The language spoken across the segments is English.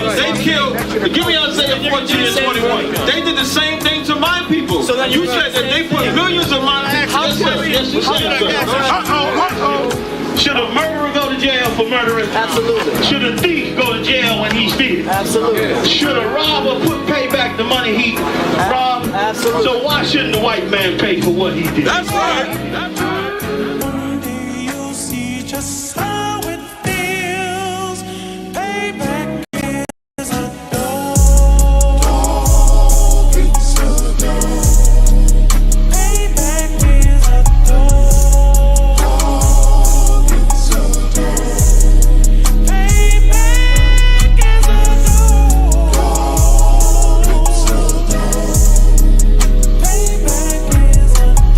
They killed, give me Isaiah 14 and 21. They did the same thing to my people. So then you said that they put millions of my people. Yes, you said, Should a murderer go to jail for murdering? Absolutely. Should a thief go to jail when he steals? Absolutely. Should a robber pay back the money he robbed? Absolutely. So why shouldn't the white man pay for what he did? That's right. That's right. One day you'll see just how it feels. Payback is a dog. It's a dog. Payback is a dog. It's a dog. Payback is a dog. It's a dog. Payback is a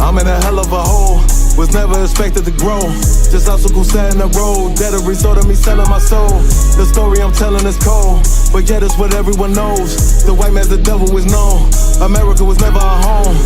I'm in a hell of a hole, was never expected to grow. Just obstacles set in the road, that a result of me selling my soul. The story I'm telling is cold, but yet it's what everyone knows. The white man's the devil is known. America was never our home,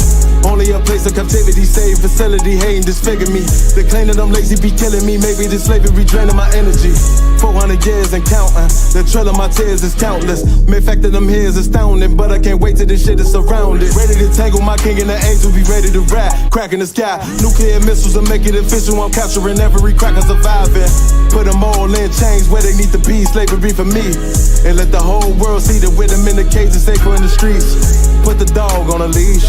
only a place of captivity, save facility, hating, disfigure me. They claim that I'm lazy, be killing me. Maybe this slavery draining my energy. 400 years and counting, the trail of my tears is countless. Main fact that I'm here is astounding, but I can't wait till this shit is surrounded. Ready to tangle my king and the angels, be ready to rap. Cracking the sky, nuclear missiles will make it official. I'm capturing every cracker surviving. Put them all in chains where they need to be, slavery for me. And let the whole world see that with them in the cage and safer in the streets. Put the dog on a leash,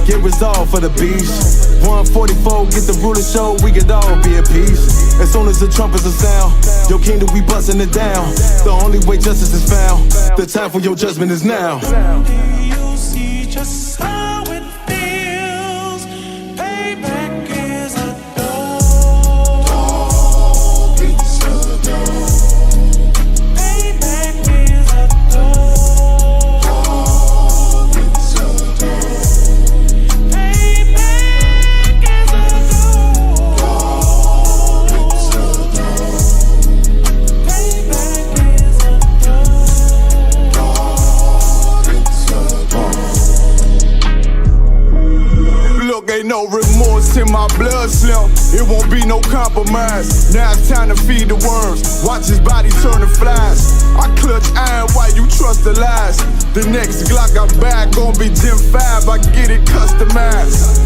get resolved for the beast. 144, get the ruler show, we could all be at peace. As soon as the trumpets are sound, your kingdom we busting it down. The only way justice is found, the time for your judgment is now. Someday you'll see just how it feels. Payback is a dog. It's a dog. Payback is a dog. It's a dog. Payback is a dog. It's a dog. Payback is a Look, ain't no remorse in my blood slim. It won't be no compromise. Now it's time to feed the worms. Watch his body turn to flies. I clutch iron while you trust the lies. The next Glock I buy gon' be Gen 5. I get it customized.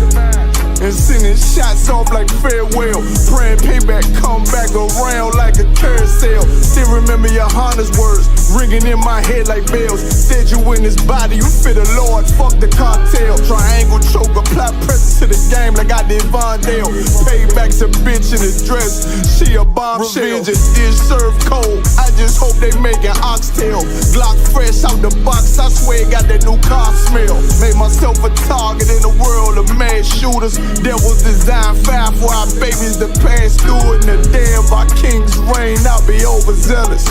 And sending shots off like farewell. Praying payback come back around like a carousel. Still remember your Honda's words ringing in my head like bells. Said you in this body, you fit a Lord, fuck the cartel. Triangle choke, apply pressure to the game like I did Vondale. Payback's a bitch in a dress, she a bombshell. Revenge is served cold, I just hope they make an oxtail. Glock fresh out the box, I swear it got that new car smell. Made myself a target in the world of mad shooters. That was designed fire for our babies to pass through. In the damn by King's reign, I'll be overzealous.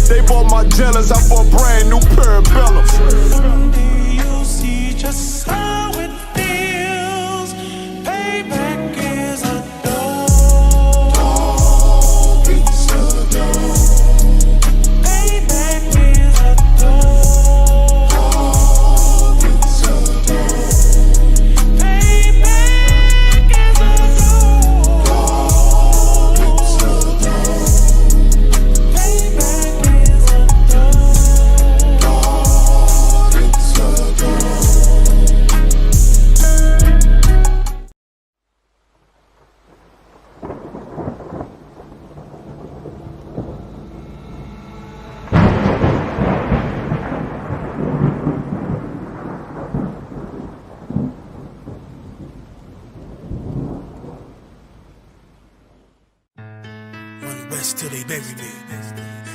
They bought my jealous, I bought brand new parabellums. Someday you'll see just how it feels. Payback is a dog. It's a dog. Payback is a dog. It's a dog. Payback is a dog. It's a dog. Payback is a dog. It's a dog. One west till they bury me.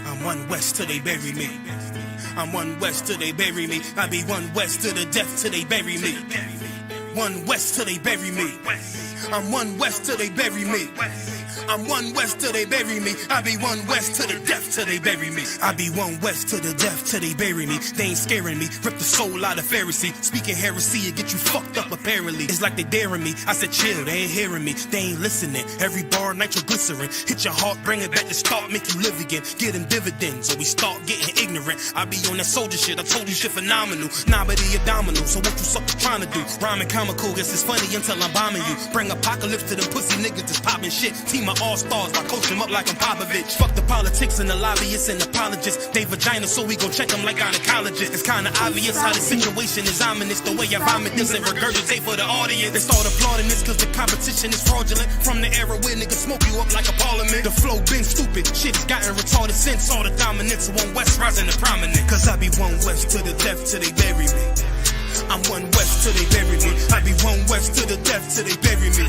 I'm one west till they bury me. I'm one west till they bury me. I be one west to the death till they bury me. One west till they bury me. I'm one west till they bury me. I'm one West till they bury me. I be one West to the death till they bury me. I be one West to the death till they bury me. They ain't scaring me. Rip the soul out of Pharisee. Speaking heresy, it get you fucked up apparently. It's like they daring me. I said chill, they ain't hearing me. They ain't listening. Every bar nitroglycerin. Hit your heart, bring it back to start, make you live again. Get them dividends or we start getting ignorant. I be on that soldier shit. I told you shit phenomenal. Nah, but he abdominal. So what you suckers trying to do? Rhyming comical. Guess it's funny until I'm bombing you. Bring apocalypse to them pussy niggas that's popping shit. Team of all-stars, I coach them up like I'm Popovich. Fuck the politics and the lobbyists and apologists. They vagina, so we gon' check them like gynecologists. It's kinda obvious how the situation is ominous. The way I vomit this and regurgitate for the audience. They start applauding this cause the competition is fraudulent. From the era where niggas smoke you up like a parliament. The flow been stupid, shit has gotten retarded since all the dominance of one West rising to prominent. Cause I be one West to the death till they bury me. I'm one West till they bury me. I be one West to the death till they bury me.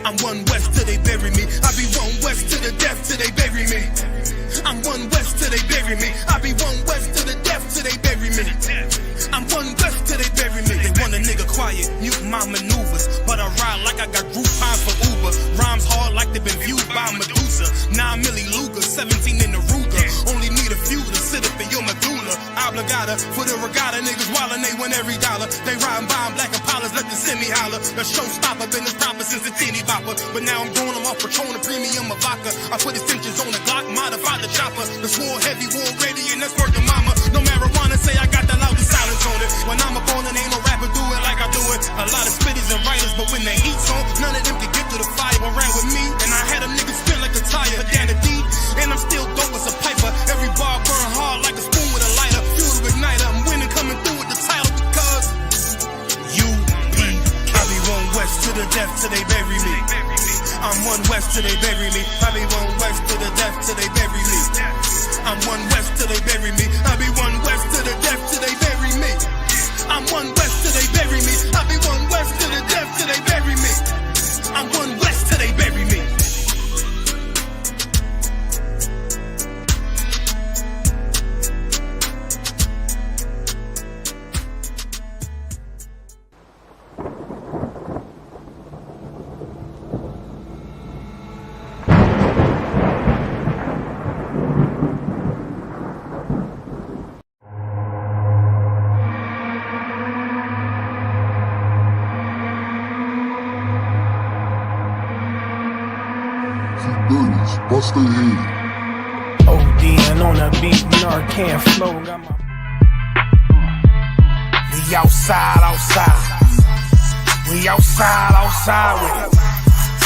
I'm one West till they bury me. I be one West to the death till they bury me. I'm one West till they bury me. I be one West to the death till they bury me. I'm one West till they bury me. They want a nigga quiet, mute my maneuvers, but I ride like I got Groupon for Uber. Rhymes hard like they been viewed by Medusa. 9 milli Luger, 17 in the Ruger. Only need a few to sit up in your medulla. Obligata for the regatta, niggas wildin', they win every dollar. They riding by in black Impalas, let the semi holler. The showstopper, been as proper since the teeny bopper. But now I'm doing them off Patron, a premium of vodka. I put extensions on the Glock, modify the chopper. The swore heavy, war ready, and that's worth the mama. No marijuana, say I got the loudest silence on it. When I'm up on it, ain't no rapper do it like I do it. A lot of spitters and writers, but when the heat's on, none of them can get to the fire. Ran with me, and I had them niggas spin like a tire. But down the D, and I'm still dope as a piper. Every bar burn hard like a spoon with a lighter. Fuel to igniter, I'm winning, coming through with the title because UP. I be one West to the death till they bury me. I'm one West till they bury me. I be one West to the death till they bury me. I'm one West till they bury me. I be one West to the death till they bury me. I'm one West till they bury me. I be one West to the death till they bury me. I'm one West till they bury me. Bust their head. ODing on a beat, Narcan flow. Got my... We outside. We outside with it.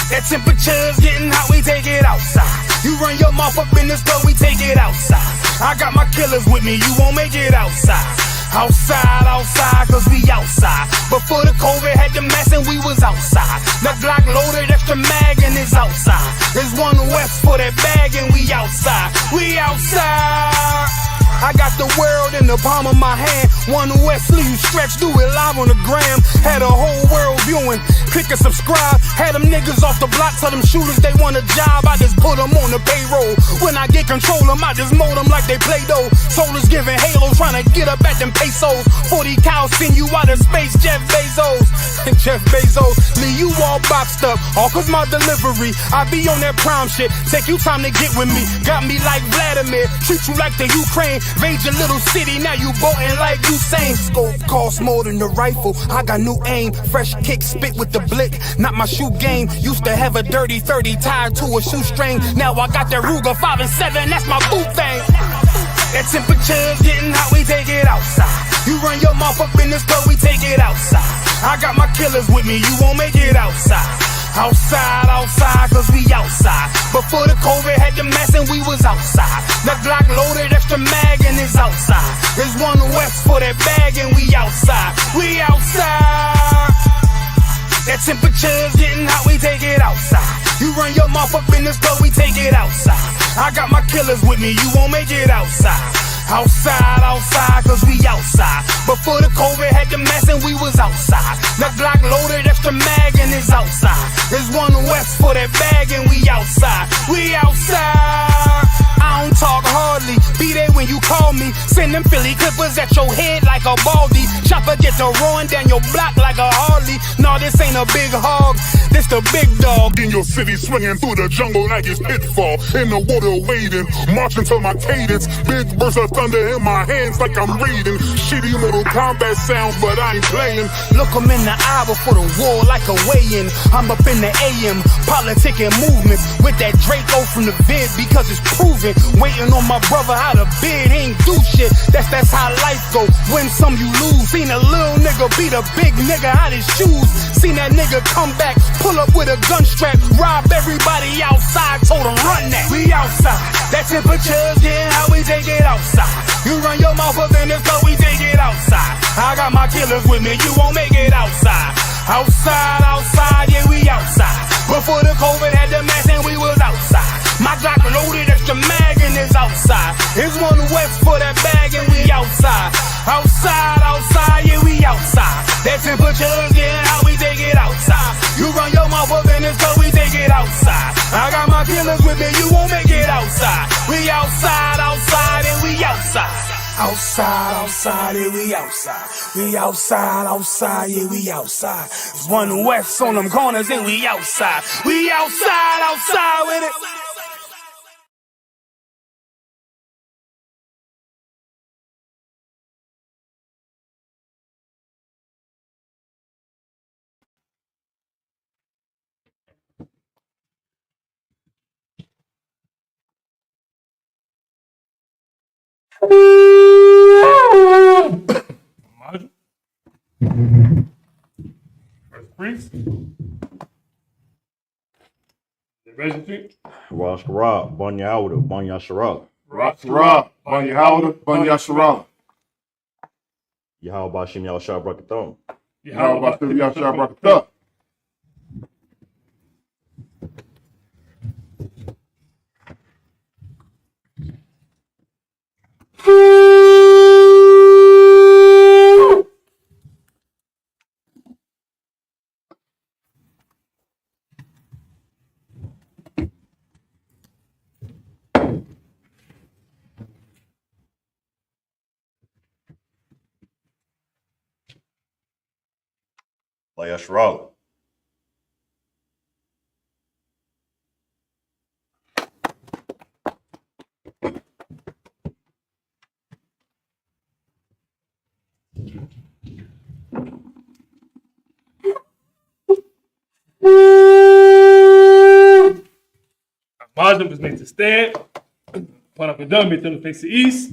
That temperature's getting hot, we take it outside. You run your mouth up in this club, we take it outside. I got my killers with me, you won't make it outside. Outside, cause we outside. Before the COVID had the mask and we was outside. The Glock loaded, extra mag and it's outside. There's one West for that bag and we outside. We outside. I got the world in the palm of my hand. One West sleeve stretch, do it live on the gram. Had a whole world viewing, click and subscribe. Had them niggas off the block, tell them shooters they want a job. I just put them on the payroll. When I get control them, I just mold them like they Play-Doh. Soldiers giving Halo, trying to get up at them pesos. 40 cows send you out of space, Jeff Bezos. Jeff Bezos, leave you all boxed up, all cause my delivery. I be on that prime shit, take you time to get with me. Got me like Vladimir, treat you like the Ukraine. Invade your little city, now you boating like Usain. Scope costs more than the rifle, I got new aim. Fresh kick, spit with the blick, not my shoe game. Used to have a dirty 30 tied to a shoestring. Now I got that Ruger 5 and 7, that's my boot thing. That temperature's getting hot, we take it outside. You run your mouth up in this club, we take it outside. I got my killers with me, you won't make it outside. Outside, cause we outside. Before the COVID had the mask and we was outside. The Glock loaded, extra mag and it's outside. There's one West for that bag and we outside. We outside. That temperature's getting hot, we take it outside. You run your mouth up in this club, we take it outside. I got my killers with me, you won't make it outside. Outside, cause we outside. Before the COVID had the mask and we was outside. The Glock loaded, extra mag and it's outside. There's one West for that bag and we outside. We outside. I don't talk hardly, be there when you call me. Send them Philly clippers at your head like a baldy. Chop forget to run down your block like a Harley. No, this ain't a big hog, this the big dog. In your city, swinging through the jungle like it's pitfall. In the water wading, marching to my cadence. Big bursts of thunder in my hands like I'm reading. Shitty Mortal Kombat sounds, but I ain't playing. Look 'em in the eye before the war like a weigh-in. I'm up in the AM, politicking movements with that Draco from the vid because it's proven. Waiting on my brother how to bid, he ain't do shit. That's how life go. Win some, you lose. Seen a little nigga beat a big nigga out his shoes. Seen that nigga come back, pull up with a gun strap, rob everybody outside, told him run that. We outside, that temperature's getting how we take it outside. You run your mouth up in this club, we take it outside. I got my killers with me, you won't make it outside. Outside, outside, yeah, we outside. Before the COVID had the mask and we was outside. My Glock loaded extra mag and it's outside. It's one west for that bag and we outside. Outside, outside, yeah, we outside. That temperature's getting how we take it outside. You run your mouth up in this club, we take it outside. I got my killers with me, you won't make it outside. We outside, outside, and we outside. Outside, outside, yeah, we outside. We outside, outside, yeah, we outside. It's one west on them corners and we outside. We outside, outside with it. First priest. The registry. Rosh Karab, Banya Howder, Banya Sharab. Rosh Karab, Banya Howder, Banya Sharab. Yahweh Bashim Yahshua Brakathon. Yahweh Bashim Yahshua Brakathon. Yashral. Muslim is made to stand. When I'm done, turn to face the east.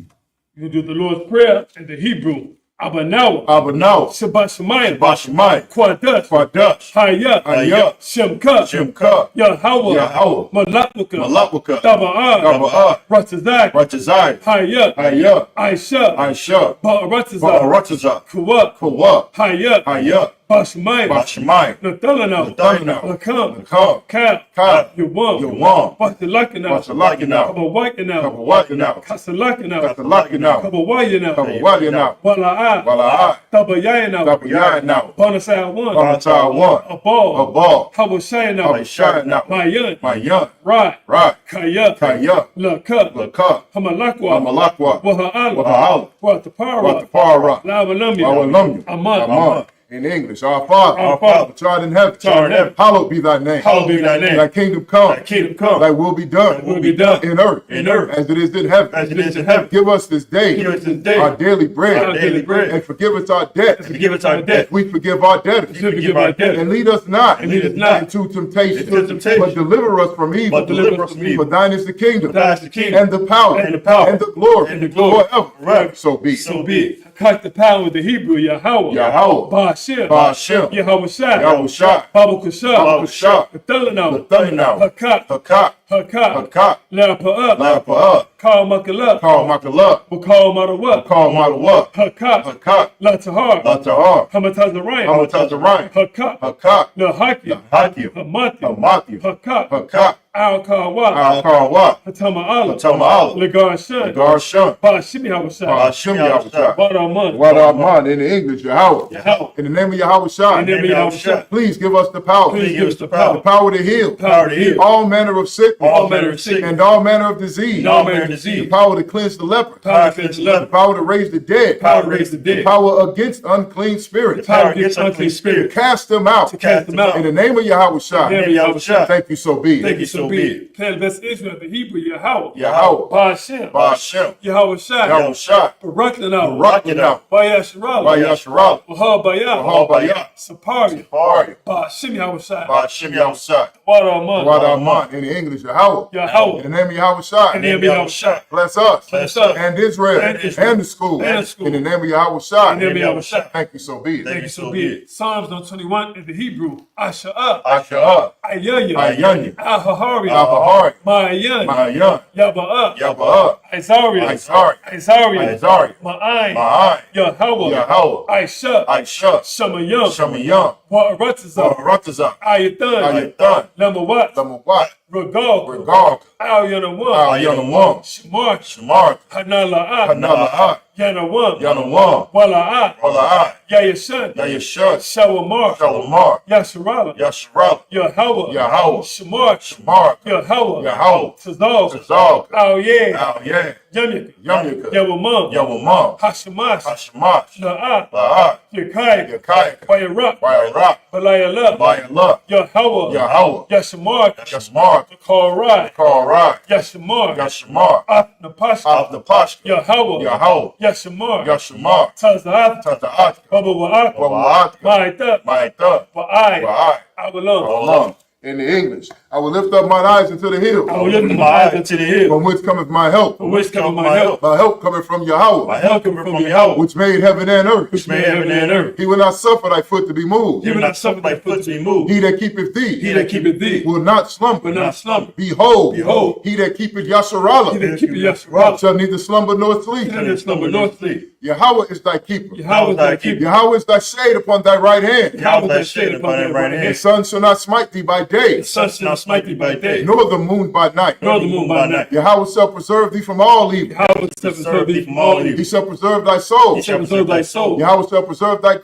You do the Lord's Prayer in the Hebrew. Abanawa. Abanawa. Shabbat Shemayim. Shabbat Shemayim. Quadash. Quadash. Hayat. Hayat. Shemka. Shemka. Yahweh. Yahweh. Malakwaka. Malakwaka. Taba'ah. Taba'ah. Ratazak. Ratazak. Hayat. Hayat. Aisha. Aisha. Ba'aratazak. Ba'aratazak. Kuwa. Kuwa. Hayat. Hayat. Bashmayim. Bashmayim. Nathalana. Nathalana. Lakam. Lakam. Kab. Kab. Yawam. Yawam. Batalakana. Batalakana. Kabawakana. Kabawakana. Kasalakana. Kasalakana. Kabawayana. Kabawayana. Wala'a. Wala'a. Tabayayana. Tabayayana. Bonasai one. Bonasai one. Abal. Abal. Hawashayana. Hawashayana. Mayan. Mayan. Right. Right. Kaya. Kaya. Laka. Laka. Hamalakwa. Hamalakwa. Waha'ala. Waha'ala. Watapara. Watapara. Lawalamya. Lawalamya. Aman. Aman. In English, our Father, Our Father, which art in heaven, hallowed be thy name. Hallowed be thy name. Thy kingdom come. Thy kingdom come. Thy will be done. Thy will be done. In earth. In earth. As it is in heaven. As it is in heaven. Give us this day. Give us this day. Our daily bread. Our daily bread. And forgive us our debts. Forgive us our debt. We forgive our debtors. Forgive our debtors. And lead us not. And lead us not into temptation. into temptation. But deliver us from evil. But deliver us from evil. For thine is the kingdom. For thine is the kingdom. And the power. And the power. And the glory. And the glory. Forever. Forever. So be. So be it. Cut the power with the Hebrew, Yahweh. Yahweh. Ba'ashem. Ba'ashem. Yahweh Shai. Yahweh Shai. Babu Kashah. Babu Kashah. Nathalanah. Nathalanah. Hakat. Hakat. Hakat. Hakat. La'apa'ah. La'apa'ah. Call Makallah. Call Makallah. Call Marawah. Call Marawah. Hakat. Hakat. Latahar. Latahar. Hamatazarayim. Hamatazarayim. Hakat. Hakat. Lahakim. Hakim. Hamati. Hamati. Hakat. Hakat. Al-Kawa. Al-Kawa. Hatama'ala. Hatama'ala. Legarshan. Garshan. Ba'ashim Yahweh Shai. Ba'ashem Yahweh Shai. Wadaman. Wadaman. In the English, Yahweh. Yahweh. In the name of Yahweh Shai. In the name of Yahweh Shai. Please give us the power. Please give us the The power. power to heal. Power to heal. All manner of sickness. sickness. All manner of sickness. And all manner of disease. And all manner of The disease. power to cleanse the leper. Power to cleanse the The leper. power to raise the dead. Power to raise the dead. The power against unclean spirits. Power against unclean To spirits. cast them out. To cast them out. In the name of Yahweh Shai. In the name of Yahweh. Thank you, so be it. Thank you, so be it. Plan the best Israel, the Hebrew, Yahweh. Yahweh. Ba'ashem. Ba'ashem. Yahweh Shai. Yahweh Shai. Baraklanah. Baraklanah. Bayasharah. Bayasharah. Wahabayah. Wahabayah. Sapari. Sapari. Ba'ashem Yahweh Shai. Ba'ashem Yahweh Shai. Wadaman. Wadaman. In the English, Yahweh. Yahweh. In the name of Yahweh Shai. In the name of Yahweh Shai. Bless us. Bless us. And Israel. And Israel. And the school. And the school. In the name of Yahweh Shai. In the name of Yahweh Shai. Thank you, so be it. Thank you, so be it. Psalms 21 in the Hebrew. Asha'ah. Asha'ah. Ayanya. Ayanya. Ahahari. Ahahari. Ma'ayan. Ma'ayan. Yaba'ah. Yaba'ah. Isariah. Isariah. Isariah. Isariah. Ma'ayin. Ma'ayin. Yahweh. Yahweh. Aisha. Aisha. Shamayam. Shamayam. Wa'aratazah. Baratazah. Ayathan. Ayathan. Lamawat. Lamawat. Regal. Regal. Al-Yanawam. Al-Yanawam. Shamar. Shamar. Hanala'at. Hanala'at. Yanawam. Yanawam. Wala'at. Wala'at. Yayashan. Yayashan. Shawamar. Shalamar. Yasharala. Yasharala. Yahweh. Yahweh. Shamar. Shamar. Yahweh. Yahweh. Tazal. Tazal. Al-Yeah. Al-Yeah. Yamika. Yamika. Yawamam. Yawamam. Hashamash. Hashamash. Na'at. La'at. Yakaya. Yakaya. Wayarak. Wayarak. Balayala. Bayallah. Yahweh. Yahweh. Yashamar. Yashamar. Korai. Korai. Yashamar. Yashamar. Napashka. Of the Pashka. Yahweh. Yahweh. Yashamar. Yashamar. Tazat. Taza'at. Baba Wa'at. Wa'at. Ma'ita. Ma'ita. Wa'ai. Wa'ai. Abalon. Allah. In the English, I will lift up mine eyes into the hills. I will lift my eyes unto the hill. From which cometh my help? From which cometh my help? My help cometh from Yahweh. My help cometh from Yahweh. Which made heaven and earth. Which made heaven and earth. He will not suffer thy foot to be moved. He will not suffer thy foot to be moved. He that keepeth thee. He that keepeth thee. Will not slumber. Will not slumber. Behold. Behold. He that keepeth Yasharala. He that keepeth Yasharala. Shall neither slumber nor sleep. Shall neither slumber nor sleep. Yahweh is thy keeper. Yahweh is thy keeper. Yahweh is thy shade upon thy right hand. Yahweh is thy shade upon thy right hand. The sun shall not smite thee by day. The sun shall not smite thee by day. Nor the moon by night. Nor the moon by night. Yahweh shall preserve thee from all evil. Yahweh shall preserve thee from all evil. He shall preserve thy soul. He shall preserve thy soul. Yahweh shall preserve thy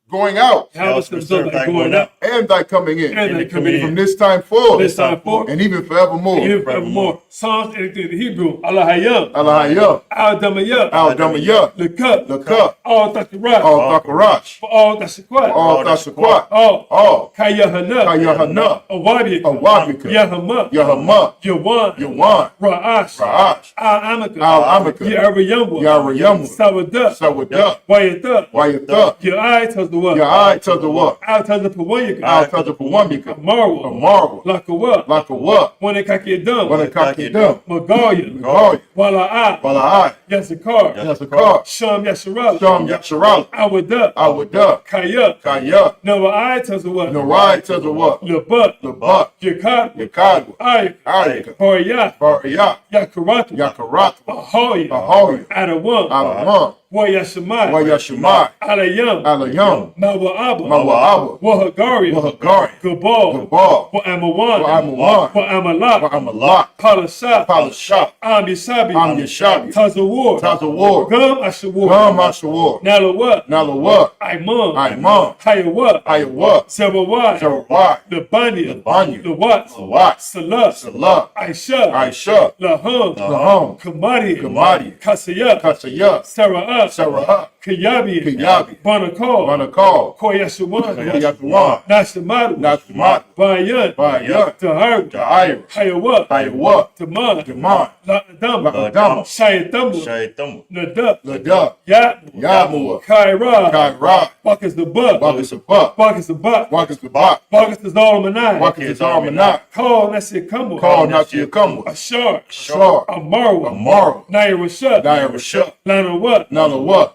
going out. Yahweh shall preserve thy going out. And thy coming in. And thy coming in. From this time forth. This time forth. And even forevermore. Even forevermore. Psalms 83 in the Hebrew. Allahayah. Allahayah. Al-Damayah. Al-Damayah. Lekut. Lekut. All Takarat. All Takarash. All Tashakwat. All Tashakwat. All Kayahana. Kayahana. Awabika. Awabika. Yahama. Yahama. Yawan. Yawan. Ra'ash. Ra'ash. Al-Amaka. Al-Amaka. Yarayamwa. Yarayamwa. Sawadah. Sawadah. Wayatah. Wayatah. Your eye tells the what? Your eye tells the what? Al tells the Pawayaka. Al tells the Pawamika. Marwa. A marvel. Like a what? Like a what? Wanakakidum. Wanakakidum. Magaya. Magaya. Wala'ah. Wala'ah. Yasakar. Yasakar. Sham Yasharal. Sham Yasharal. Awadah. Awadah. Kaya. Kaya. Nawa'ai tells the what? Narai tells the what? Labat. Labat. Yakad. Yakad. Ayaka. Ayaka. Bariyah. Bariyah. Yakaratu. Yakaratu. Ahoya. Ahoya. Adawam. Adamam. Wayashamai. Wayashimai. Alayam. Alayam. Mawa'aba. Mawa'aba. Wahagari. Wahagari. Gabal. Gabal. Wa'amawan. Wa'amawan. Wa'amalak. Wa'amalak. Palasha. Palasha. Amishabi. Amishabi. Tazawar. Tazawar. Gum Ashawar. Gum Ashawar. Nalawat. Nalawat. Aiman. Aiman. Hayawat. Hayawat. Zerawai. Zerawai. Labanya. Labanya. Lawat. Lawat. Salah. Salah. Aisha. Aisha. Laham. Laham. Kamari. Kamari. Kasaya. Kasaya. Sara'ah. Sarah. Kayabi. Kayabi. Banakal. Banakal. Koyashawan. Yatuwan. Nashamadu. Nashamadu. Bayan. Bayan. Tahir. Tahir. Hayawat. Hayawat. Taman. Taman. La'adam. La'adam. Shayatamu. Shayatamu. Nadab. Ladab. Yatmu. Yamua. Kaira. Kaira. Bakas the buck. Bakas the buck. Bakas the buck. Bakas the buck. Bakas the Zalmanai. Bakas the Zalmanai. Call Nasikamu. Call Nasikamu. Ashar. Ashar. Amarwa. Amarwa. Nairashah. Nairashah. Lanawat. Nalawat.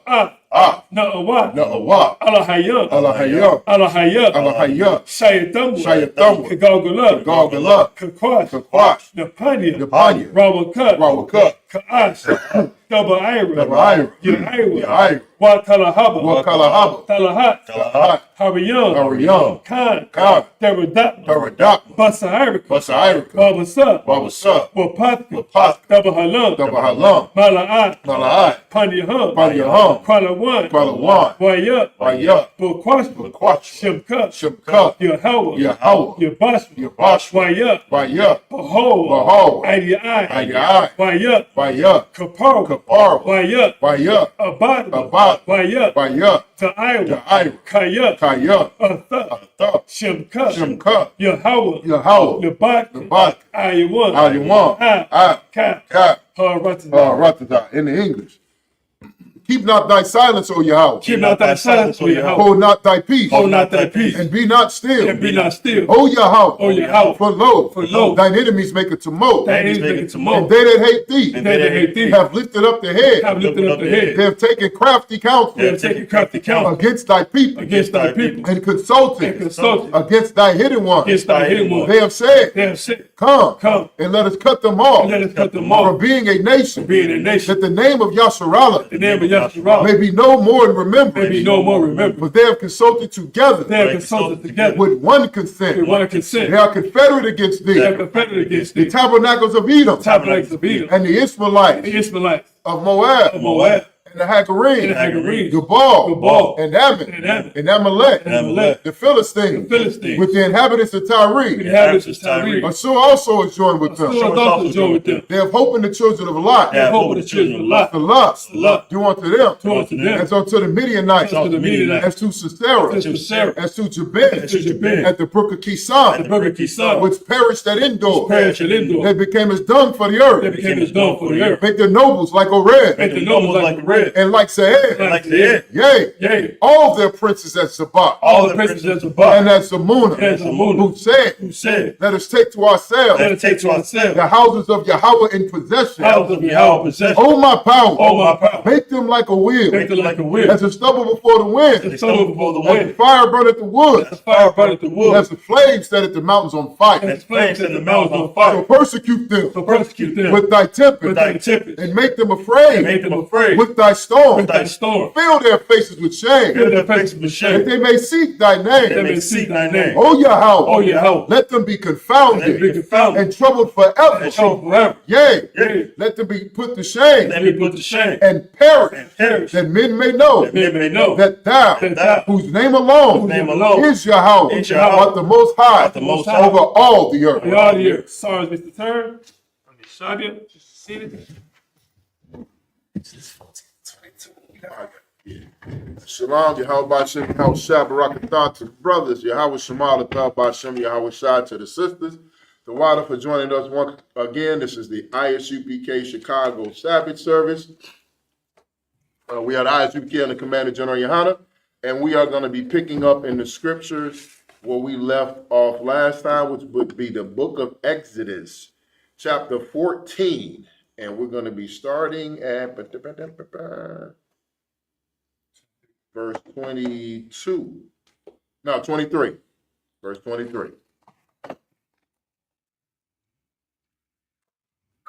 Na'awat. Na'awat. Alahayam. Alahayam. Alahayam. Alahayam. Shayatamu. Shayatamu. Kagalgala. Kagalgala. Kakwash. Kakwash. Napanya. Napanya. Rawakat. Rawakat. Ka'ash, double Ira, Double Ira. Ira, Wa Talahaba, Talahat, Hariyam, Khan, Daradak, Basa Ira, Baba Sub, Wapatka, double Halam, Mala'at, Pandya Kwala One, Wayup, Bukwashba, Shimka, Yahweh, Yabashwa, Wayup, Behold, Ayai, Wayup, Kaparo, Wayup, Abad, Wayup, Ta'ira, Kayup, Atha, Shimka, Yahweh, Yabat, Ayawan, Ka, Ratata, in the English. Keep not thy silence, O Yahweh. Keep not thy silence, O Yahweh. Hold not thy peace. Hold not thy peace. And be not still. And be not still. O Yahweh. O Yahweh. For lo, thine enemies make a tumult. Thine enemies make a tumult. And they that hate thee. And they that hate thee. Have lifted up the head. Have lifted up the head. They have taken crafty counsel. They have taken crafty counsel. Against thy people. Against thy people. And consulted. Against thy hidden ones. Against thy hidden ones. They have said. They have said. Come. And let us cut them off. And let us cut them off. From being a nation. That the name of Yasharallah. The name of Yasharallah. May be no more in remembrance. May be no more remembrance. But they have consulted together. They have consulted together. With one consent. With one consent. They are confederate against thee. They are confederate against thee. The tabernacles of Edom. Tabernacles of Edom. And the Ishmaelites. Of Moab. And the Hagarenes, Gabal, and Ammon, and Amalek, the Philistines, with the inhabitants of Tyre. Assur also is joined with them. They have hope in the children of Lot. The lust, do unto them, as unto the Midianites, as to Sisera, as to Jabin, at the brook of Kisan, which perished at Endor. They became as dung for the earth. Make their nobles like Oreb. And like Seir, yea, all their princes at Sabbath, and at Zamunah, who said, let us take to ourselves, the houses of Yahweh in possession. Oh my power, make them like a wheel, as a stubble before the wind, as the fire burneth the wood, as the flames set at the mountains on fire. So persecute them with thy tempest, and make them afraid with thy storm. Fill their faces with shame. That they may seek thy name. O Yahweh, let them be confounded, and troubled forever. Yea, let them be put to shame, and perish, that men may know, that thou, whose name alone, is Yahweh, art the most high, over all the earth. Sorry, Mr. Turn. Shabia, just seated. Shalom, Yahweh Bashem, Yahweh Shah, Barakatah to the brothers, Yahweh Shemal, Athar Bashem, Yahweh Shah to the sisters. The Water for joining us once again. This is the Isupk Chicago Sabbath service. We are the Isupk and the Commander General Yohana, and we are going to be picking up in the scriptures where we left off last time, which would be the book of Exodus, chapter 14. And we're going to be starting at verse 22. No, 23. Verse 23.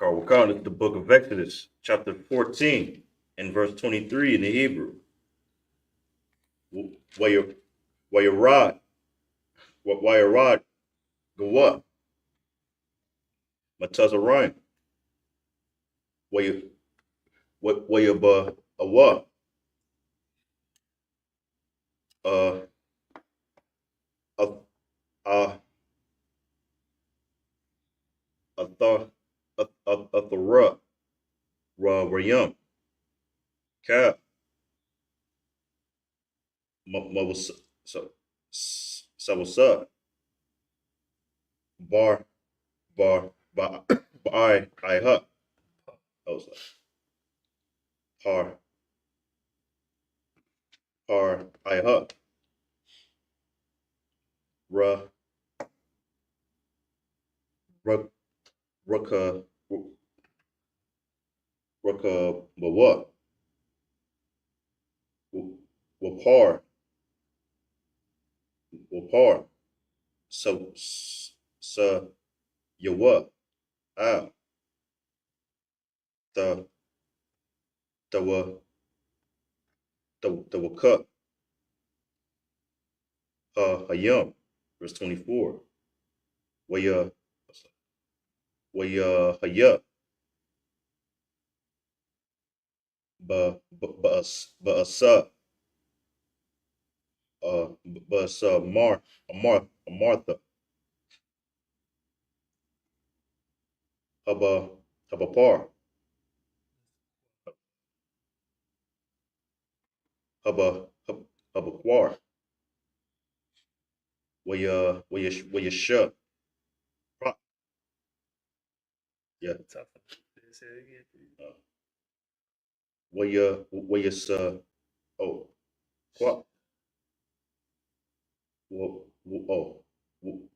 We're calling it the book of Exodus, chapter 14, and verse 23 in the Hebrew. Wayarad, Gawa, Matazarine, Wayaba, Awa, Athara, Rayum, Cap, Sawasa, Bar, I ha, Par, I ha, Raka, Bawa, Wapar, so, Yawa, the Wakuk Hayam, verse 24. Waya Haya Asa Martha Habapar Habaquar Waya Sha. Yeah. Say it again, please. Waya Sa. Oh. What? Oh.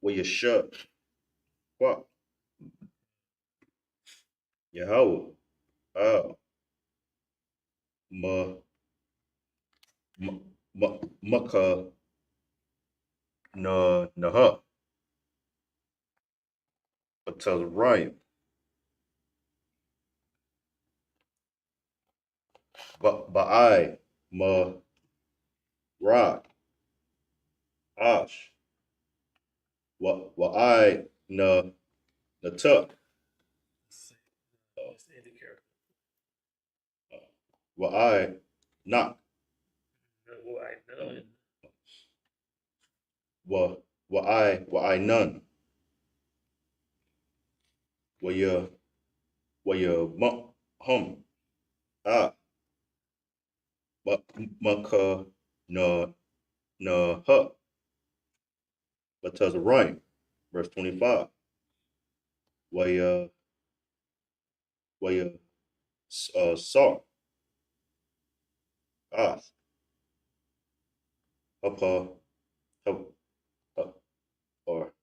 Waya Sha. What? Yahweh. Ah. Ma. Maka. Naha. But tell Ryan. But I. Ma. Ra. Ash. Wa I. Na tuck. It's the end of character. Wa I. Knock. Well, I know. Wa I none. Wa hum. Ah. Maka na ha. But tells a rhyme. Verse 25. Wa saw. Ah. Upon. Or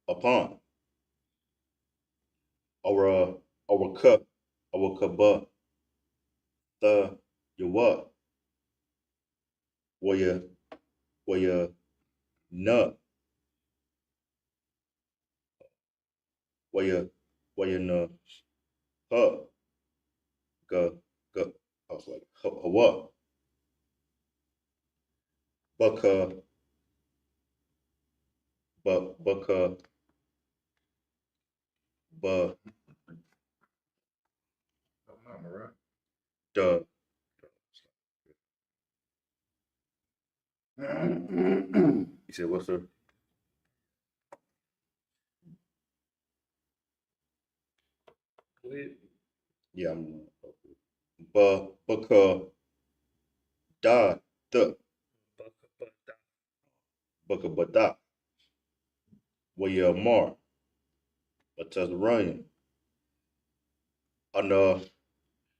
upon. Our cup. Our kaba. The your what? Waya na. Waya na ha. Ga ga. I was like hawa. Baka baka ba da. You said what, sir? Go ahead. Yeah, I'm baka da the baka bada. Waya mar. But tells Ryan. On the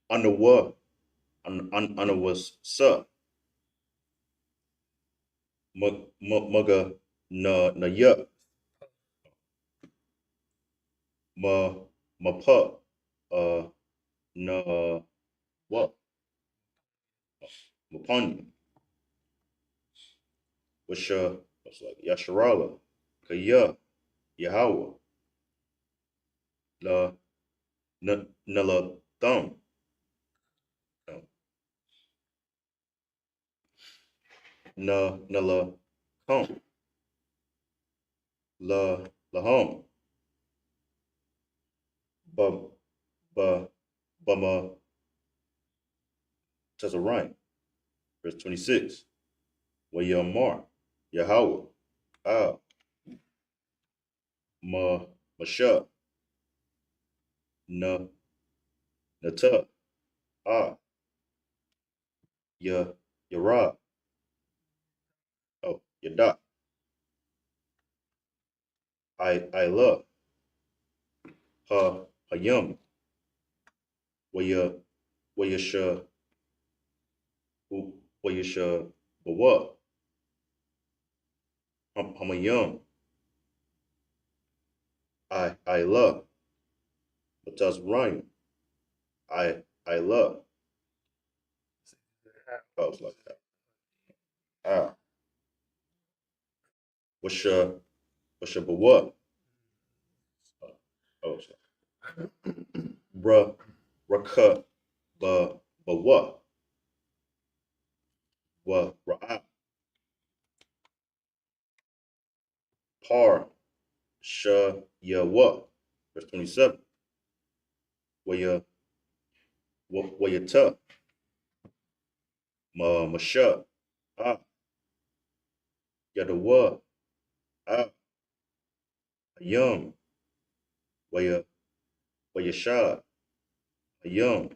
what? On the was sa. Maga na ya. Ma pa na what? Mapanya. Washa was like Yasharala. Kaya Yahweh. La nala thumb. Nala hum. La hum. Ba bama tells a rhyme. Verse 26. Wa Yamar. Yahweh. Ah. Masha. Na Nata. Ah. Yara. Oh, Yada. I love. Hayam. Waya Wayasha. Wayasha. Bawa. Hamayam. I love. But does rhyme. I love. I was like that. Ah. What's your bawa? I was like, bruh. Raka, but what? Wa Ra'a. Par, Sha, Ya, what? Verse 27. Wa ya ta, Masha, Ah, Yadawa, Ah, Ayam, Wa ya Sha, Ayam,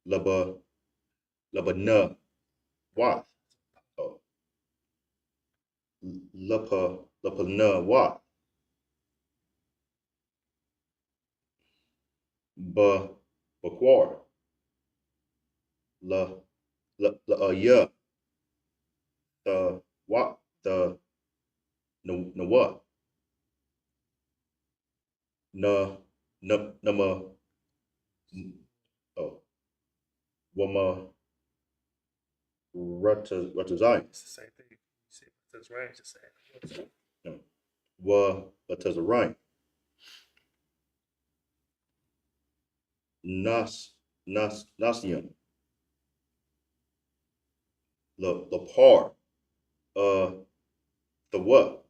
Laba, Na, Wa, oh, Lapa Na, Wa, Bakwar, Ya, the Wa, the Wa, Na, Nama, oh, Wama, Ratazai. It's the same thing. You see, that's right. It's the same. No. Wa Ratazai. Nasian. The par. The what?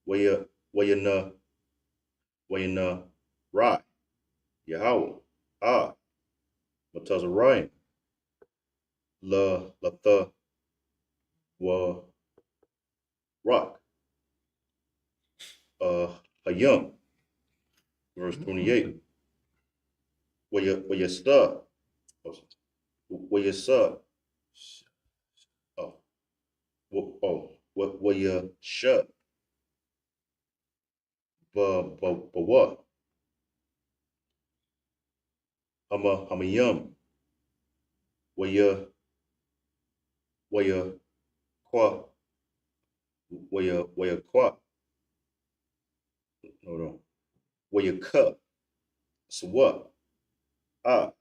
Wayana Rai. Yahweh. Ah. Matazai. La wa rock. Hayam. Verse 28. Where you stuck. Where you suck. Oh. Where you shut. But what? I'm a yum. Where you qua. Where you qua. No. Where you cut. So what? Ah.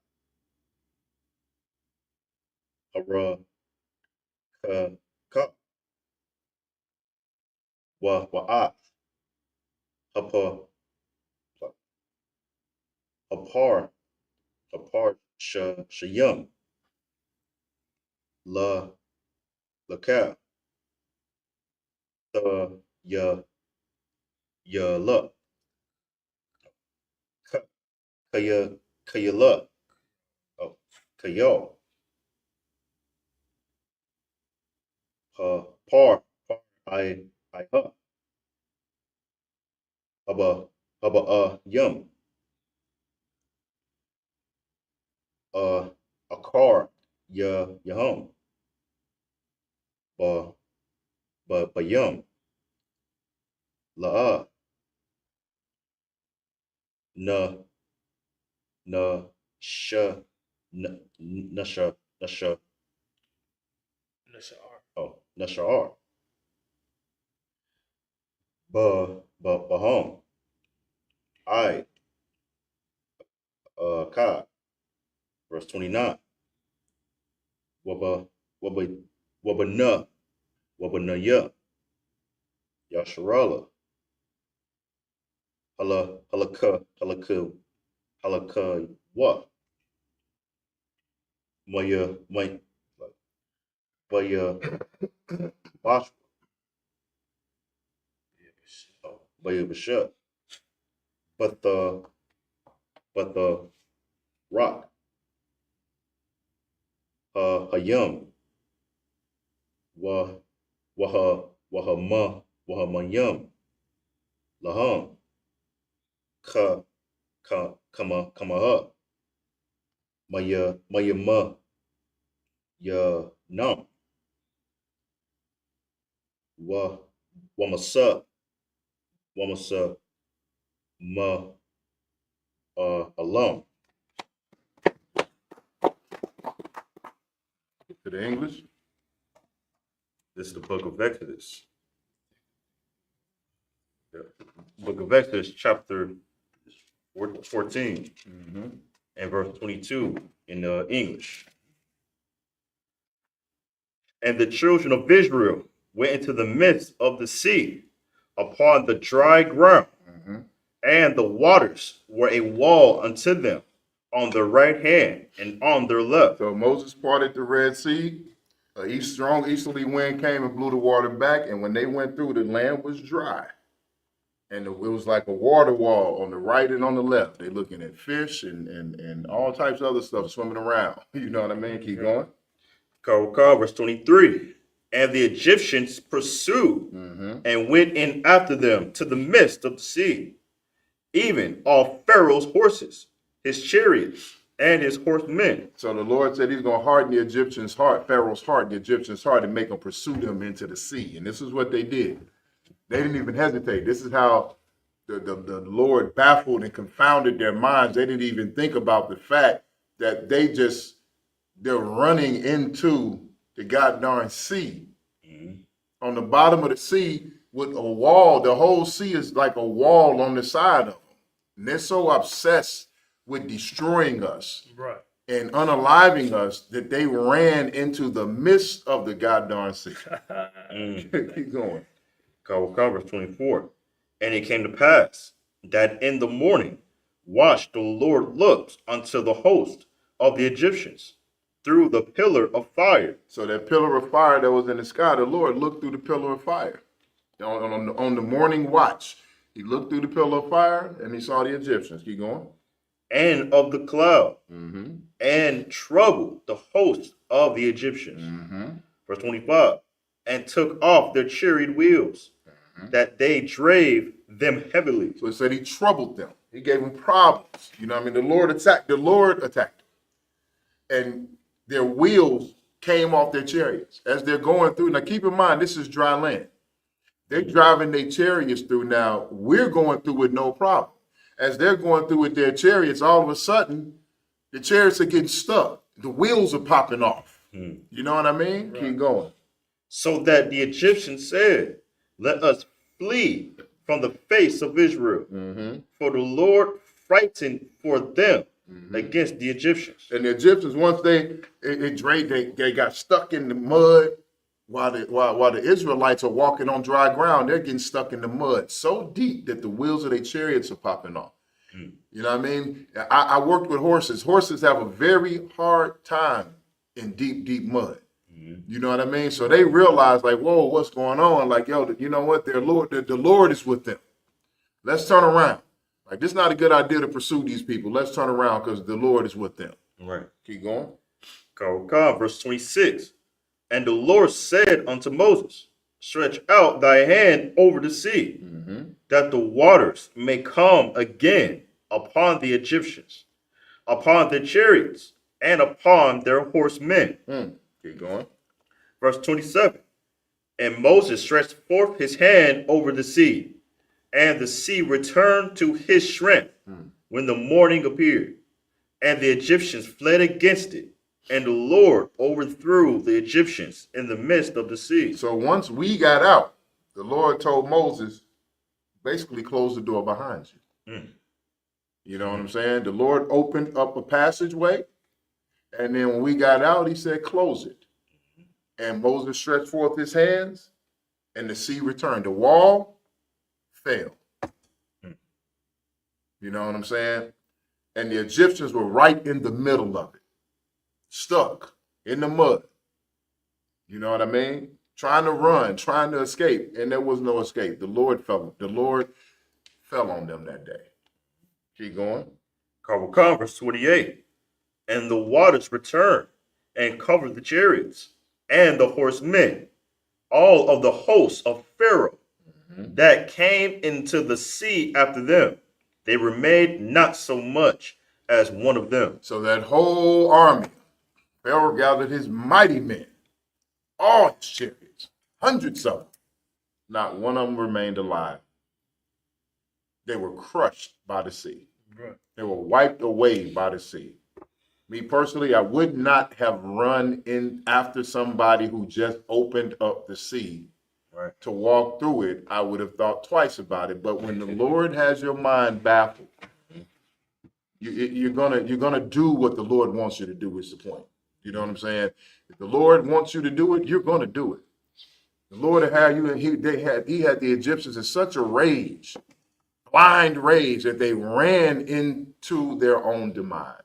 Hara. Ka. Wa. Hapa. Apart. Shayum. La ka. Ya la. Kaya la. Oh, kayo. Par. I Haba yum. A car. Ya home. Ba yum. La na sha na sha Nashar. oh nashar. Ba home. I ka. Verse 29. Waba na ya. Yasharala. Halaka what? Maya bash Baya Basha. But the rock. Hayum. Waha yum. Laham. Kama ha. Maya ma. Ya nam. Wamasa ma alam. To the English. This is the book of Exodus. The book of Exodus, chapter 14, and verse 22 in English. And the children of Israel went into the midst of the sea upon the dry ground, and the waters were a wall unto them on their right hand and on their left. So Moses parted the Red Sea. A strong easterly wind came and blew the water back. And when they went through, the land was dry. And it was like a water wall on the right and on the left. They're looking at fish and all types of other stuff swimming around. You know what I mean? Keep going. Verse 23. And the Egyptians pursued and went in after them to the midst of the sea, even all Pharaoh's horses, his chariots, and his horsemen. So the Lord said he's going to harden the Egyptians' heart, Pharaoh's heart, the Egyptians' heart, and make them pursue them into the sea. And this is what they did. They didn't even hesitate. This is how the Lord baffled and confounded their minds. They didn't even think about the fact that they're running into the goddamn sea. On the bottom of the sea with a wall, the whole sea is like a wall on the side of them. And they're so obsessed with destroying us and unaliving us that they ran into the midst of the goddamn sea. Keep going. Verse 24. And it came to pass that in the morning watched the Lord looked unto the host of the Egyptians through the pillar of fire. So that pillar of fire that was in the sky, the Lord looked through the pillar of fire. On the morning watch, he looked through the pillar of fire and he saw the Egyptians. Keep going. And of the cloud, and troubled the host of the Egyptians. Verse 25. And took off their chariot wheels, that they drave them heavily. So it said he troubled them. He gave them problems. You know what I mean? The Lord attacked them. And their wheels came off their chariots as they're going through. Now keep in mind, this is dry land. They're driving their chariots through now. We're going through with no problem. As they're going through with their chariots, all of a sudden, the chariots are getting stuck. The wheels are popping off. You know what I mean? Right. Keep going. So that the Egyptians said, let us flee from the face of Israel. For the Lord frightened for them against the Egyptians. And the Egyptians, once they got stuck in the mud while the Israelites are walking on dry ground, they're getting stuck in the mud so deep that the wheels of their chariots are popping off. You know what I mean? I worked with horses. Horses have a very hard time in deep, deep mud. You know what I mean? So they realize, like, whoa, what's going on? Like, yo, you know what? The Lord is with them. Let's turn around. Like, this is not a good idea to pursue these people. Let's turn around because the Lord is with them. Right. Keep going. Verse 26. And the Lord said unto Moses, stretch out thy hand over the sea, that the waters may come again upon the Egyptians, upon their chariots, and upon their horsemen. Keep going. Verse 27. And Moses stretched forth his hand over the sea, and the sea returned to his strength when the morning appeared. And the Egyptians fled against it, and the Lord overthrew the Egyptians in the midst of the sea. So once we got out, the Lord told Moses, basically close the door behind you. You know what I'm saying? The Lord opened up a passageway, and then when we got out, he said, close it. And Moses stretched forth his hands, and the sea returned. The wall fell. You know what I'm saying? And the Egyptians were right in the middle of it, stuck in the mud. You know what I mean? Trying to run, trying to escape, and there was no escape. The Lord fell on them that day. Keep going. Verse 28. And the waters returned and covered the chariots and the horsemen, all of the hosts of Pharaoh that came into the sea after them. They remained not so much as one of them. So that whole army, Pharaoh gathered his mighty men, all his chariots, hundreds of them. Not one of them remained alive. They were crushed by the sea. Right. They were wiped away by the sea. Me personally, I would not have run in after somebody who just opened up the sea to walk through it. I would have thought twice about it. But when the Lord has your mind baffled, you're gonna do what the Lord wants you to do. Is the point? You know what I'm saying? If the Lord wants you to do it, you're gonna do it. The Lord had you, and he had the Egyptians in such a rage, blind rage, that they ran into their own demise.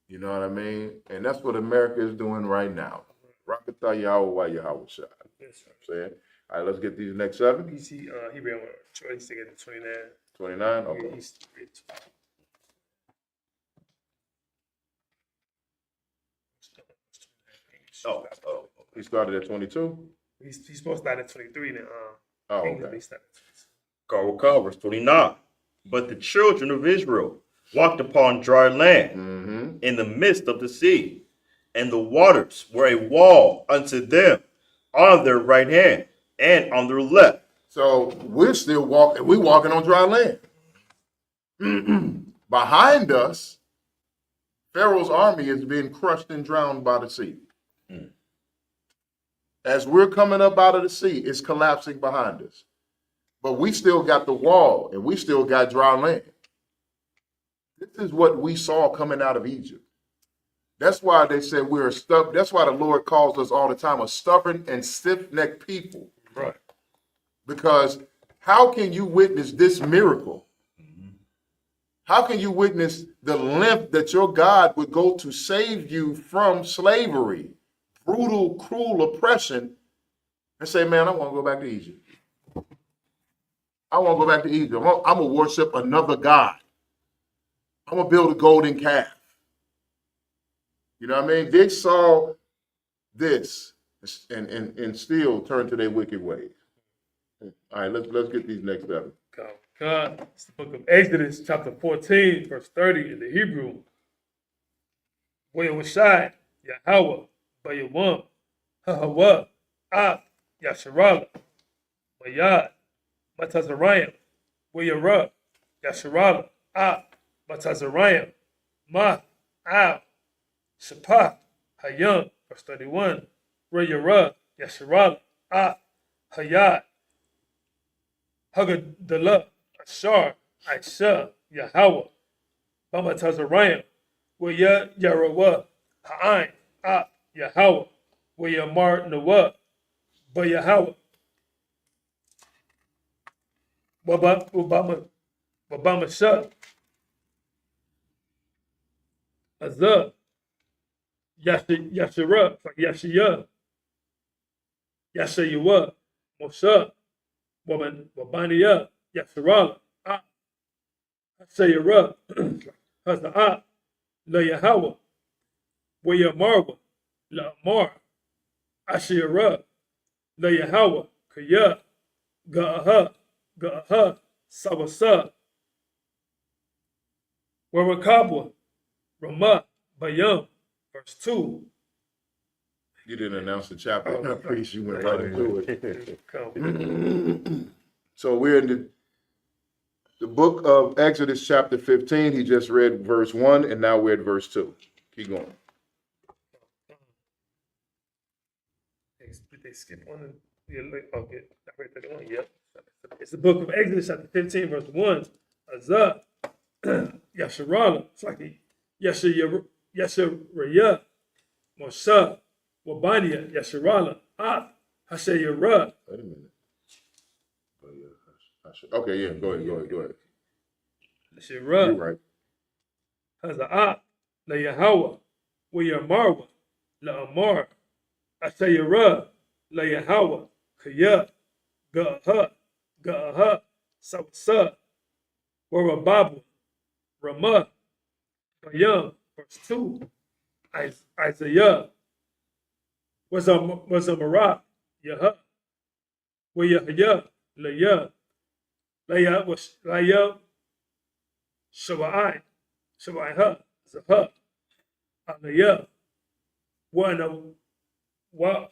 You know what I mean? And that's what America is doing right now. Rakata Yahweh Yahweh Shai. Yes, sir. Saying, all right, let's get these next 7. He ran with Choice to get to 29. 29. Yeah, Okay. he's Oh, He started at 22. He's supposed to start at 23 now. Oh, England, okay. they started at 22. Verse 29. But the children of Israel walked upon dry land Mm-hmm. in the midst of the sea, and the waters were a wall unto them on their right hand and on their left. So we're still walking. We're walking on dry land. Behind us, Pharaoh's army is being crushed and drowned by the sea. As we're coming up out of the sea, it's collapsing behind us. But we still got the wall, and we still got dry land. This is what we saw coming out of Egypt. That's why they said we're stubborn. That's why the Lord calls us all the time a stubborn and stiff-necked people. Right. Because how can you witness this miracle? How can you witness the length that your God would go to save you from slavery, brutal, cruel oppression, and say, man, I want to go back to Egypt. I want to go back to Egypt. I'm going to worship another God. I'm going to build a golden calf. You know what I mean? They saw this and still turn to their wicked ways. All right, let's get these next 7. God. It's the book of Exodus, chapter 14, verse 30 in the Hebrew. Washai, Yahweh, Bayawam, Hahawa, Ab, Yasharala, Mayad, Matazarayim, Wayara, Yasharala, Ab, Matazarayim, Ma, Ab, Shapah, Hayam, verse 31, Rayara, Yasharala, Ab, Hayad, Hagadala, Ashar, Aisha, Yahweh, Bamatazarayim, Waya Yarawa, Ha'ain, Ah, Yahweh, Wayamar Nawa, Bayahweh, Wabama Shah, Azah, Yashira, Yashia, Yashayua, Moshe, Wabaniya, Yasharala, Ah, Hasayara, Hazaa, La Yahweh, Wayamarwa, La Amar, Ashira, La Yahweh, Kaya, Ga'aha, Sawasa, Warakabwa, Ramah, Bayam, verse 2. You didn't announce the chapter. Priest, you went right into it. So we're in the book of Exodus chapter 15. He just read verse 1, and now we're at verse 2. Keep going. Did they skip one? Okay, I read that one. Yep. It's the book of Exodus, chapter 15, verse 1. Azah, Yasharala, it's like Yasharaya, Moshe, Wabania, Yasharala, Ah, Hashayara. Wait a minute. Okay, yeah, go ahead. Shira, You're right. Hazaa, La Yahweh, Wayamarwa, La Amar, Ashayara, La Yahweh, Kaya, Ga'aha, Sawasa, Warababu, Ramah, Bayam, verse 2. Isaiah, was a Marah, Yahah, Wayahaya, Laya, Laya was Laya, Shabbai, Zahah, Alaya, Wana,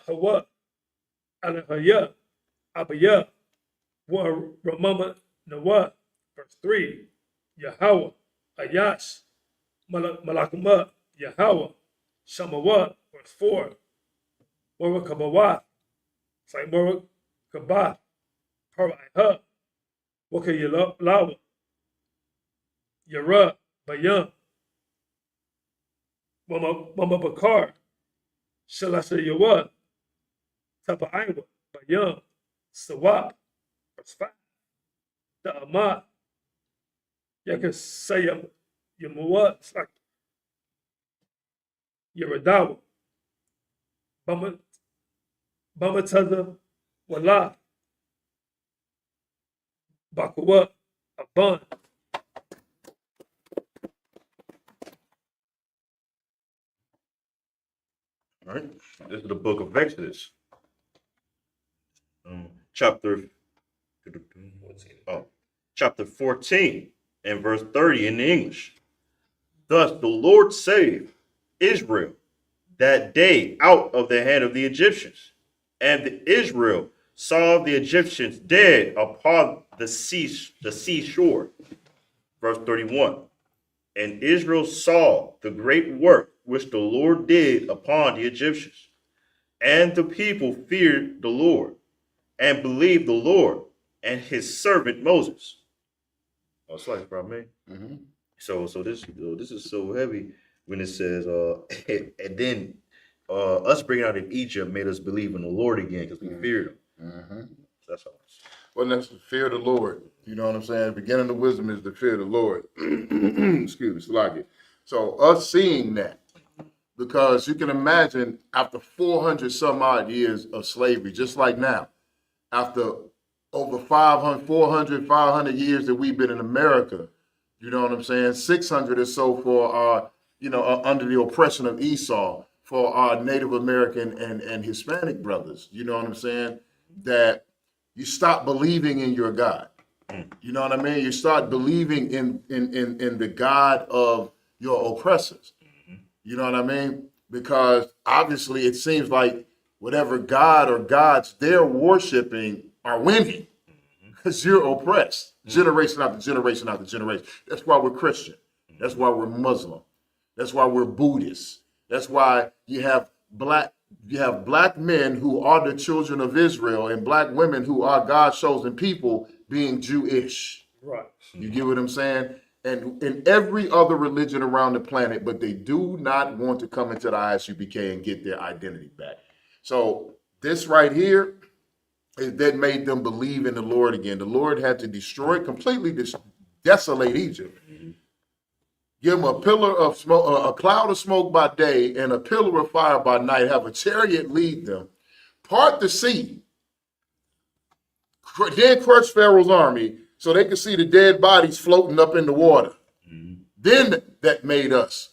Hawa, Alahaya, Abaya, Wa Ramama Nawa, verse 3, Yahweh, Ayash, Malakama, Yahweh, Shamawa, verse 4, Morakabawa, it's Morakabah, Paraiha, Wakayalawa, Yara, Bayam, Mama Bakar, Shalashayawa, Tapaiwa, Bayam, Sawap, verse 5, the Amat, Yakasayam, Yamua, it's like Yeradawa, Bamataza, Wala, Bakawa, Aban. All right. This is the book of Exodus. Chapter chapter 14 and verse 30 in the English. Thus the Lord saved Israel that day out of the hand of the Egyptians, and Israel saw the Egyptians dead upon the seashore. Verse 31. And Israel saw the great work which the Lord did upon the Egyptians, and the people feared the Lord and believed the Lord and his servant Moses. Oh, slice, bro, man. Mm-hmm. So this is so heavy when it says and then us bringing out of Egypt made us believe in the Lord again because we feared him. Mm-hmm. That's all. Well, that's the fear of the Lord. You know what I'm saying? The beginning of wisdom is the fear of the Lord. Excuse me, Slagi. So us seeing that, because you can imagine after 400 some odd years of slavery, just like now, after over 500 years that we've been in America, you know what I'm saying? 600 or so for our, under the oppression of Esau, for our Native American and Hispanic brothers, you know what I'm saying? That you stop believing in your God. You know what I mean? You start believing in the God of your oppressors. You know what I mean? Because obviously it seems like whatever God or gods they're worshiping are winning because you're oppressed generation after generation after generation. That's why we're Christian. That's why we're Muslim. That's why we're Buddhist. That's why you have black men who are the children of Israel and black women who are God's chosen people being Jewish. Right. You get what I'm saying? And in every other religion around the planet, but they do not want to come into the Isupk and get their identity back. So this right here is that made them believe in the Lord again. The Lord had to destroy, completely desolate Egypt. Give them a pillar of smoke, a cloud of smoke by day and a pillar of fire by night. Have a chariot lead them. Part the sea. Then crush Pharaoh's army so they could see the dead bodies floating up in the water. Then that made us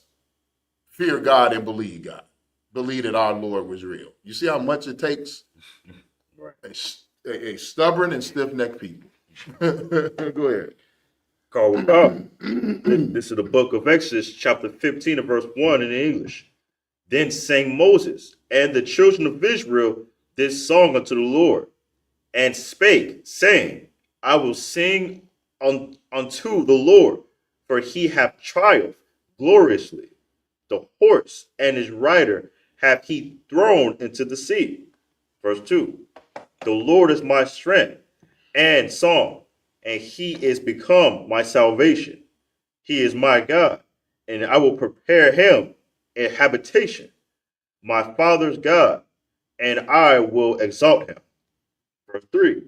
fear God and believe God. Believe that our Lord was real. You see how much it takes? A stubborn and stiff-necked people. Go ahead. This is the book of Exodus, chapter 15 and verse 1 in the English. Then sang Moses and the children of Israel this song unto the Lord, and spake, saying, I will sing unto the Lord, for he hath triumphed gloriously. The horse and his rider hath he thrown into the sea. Verse 2. The Lord is my strength and song, and he is become my salvation. He is my God, and I will prepare him a habitation, my father's God, and I will exalt him. Verse 3.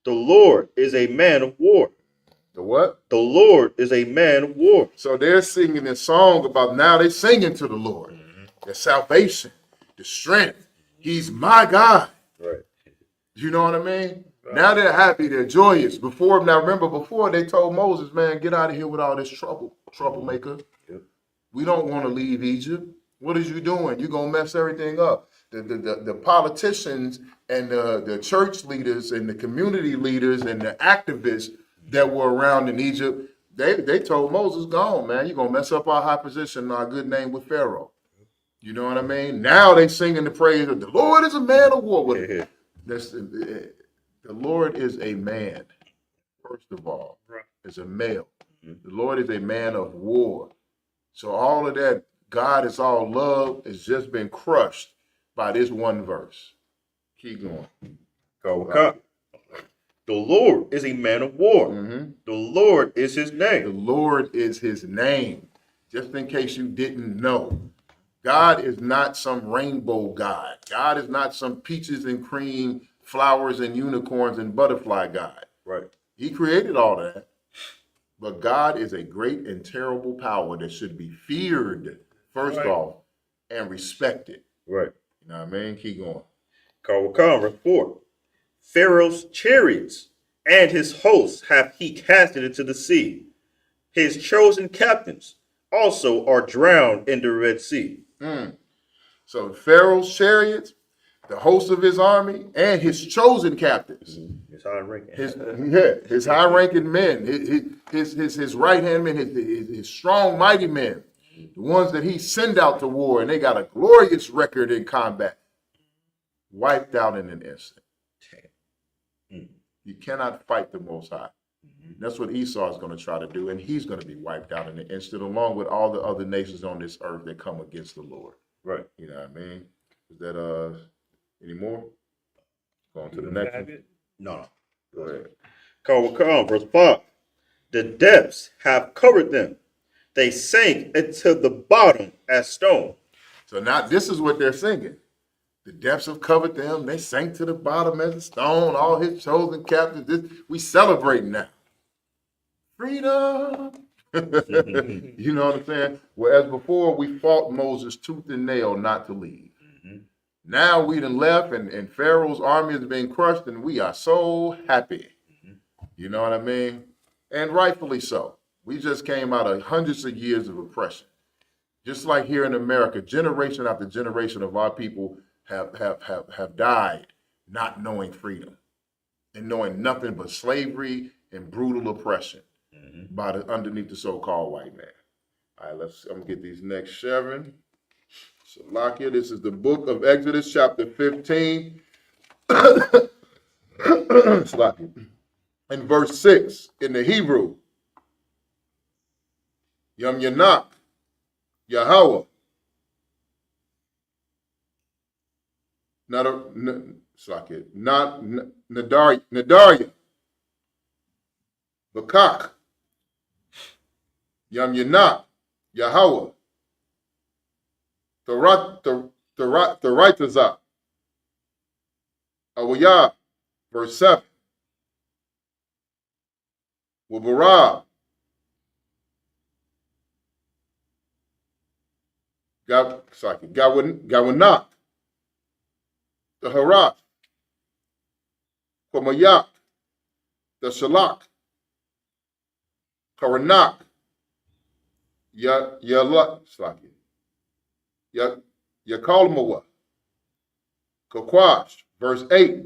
The Lord is a man of war. The what? The Lord is a man of war. So they're singing this song about now they're singing to the Lord. The salvation, the strength. He's my God. Right. You know what I mean? Right. Now they're happy, they're joyous. Before they told Moses, man, get out of here with all this troublemaker. Yep. We don't want to leave Egypt. What is you doing? You're going to mess everything up. The politicians and the church leaders and the community leaders and the activists that were around in Egypt, they told Moses, go on, man. You're going to mess up our high position and our good name with Pharaoh. You know what I mean? Now they singing the praise of the Lord is a man of war. The Lord is a man, first of all, is a male. The Lord is a man of war. So all of that, God is all love, has just been crushed by this one verse. Keep going. Go. The Lord is a man of war. The Lord is his name. The Lord is his name. Just in case you didn't know. God is not some rainbow God. God is not some peaches and cream, flowers and unicorns and butterfly God. Right. He created all that. But God is a great and terrible power that should be feared, first off, and respected. Right. You know what I mean? Keep going. Verse 4. Pharaoh's chariots and his hosts have he casted into the sea. His chosen captains also are drowned in the Red Sea. So Pharaoh's chariots, the host of his army, and his chosen captains. His high ranking. His high-ranking men, his right-hand men, his strong, mighty men, the ones that he sent out to war, and they got a glorious record in combat, wiped out in an instant. You cannot fight the Most High. That's what Esau is going to try to do, and he's going to be wiped out in an instant, along with all the other nations on this earth that come against the Lord. Right. You know what I mean? Is that any more? Going to the next one. No. Go ahead. Verse 5. The depths have covered them. They sank into the bottom as stone. So now this is what they're singing. The depths have covered them. They sank to the bottom as a stone. All his chosen captains. We celebrate now. Freedom. You know what I'm saying? Whereas before we fought Moses tooth and nail not to leave. Now we done left and Pharaoh's army has been crushed and we are so happy. You know what I mean? And rightfully so. We just came out of hundreds of years of oppression. Just like here in America, generation after generation of our people have died not knowing freedom and knowing nothing but slavery and brutal oppression by underneath the so-called white man. All right, I'm gonna get these next 7. So lock here. This is the book of Exodus, chapter 15. In verse 6 in the Hebrew. Yom Yanak, Yahweh. Not Nadarya, Bakak, Yom Yanak, Yahweh, Tharatazah, Awiyah, verse 7, Wabarah, Gawanak, the Harat, Kwamayak, the Shalak, Karanak, Yakalmawa, Kakwash, verse 8,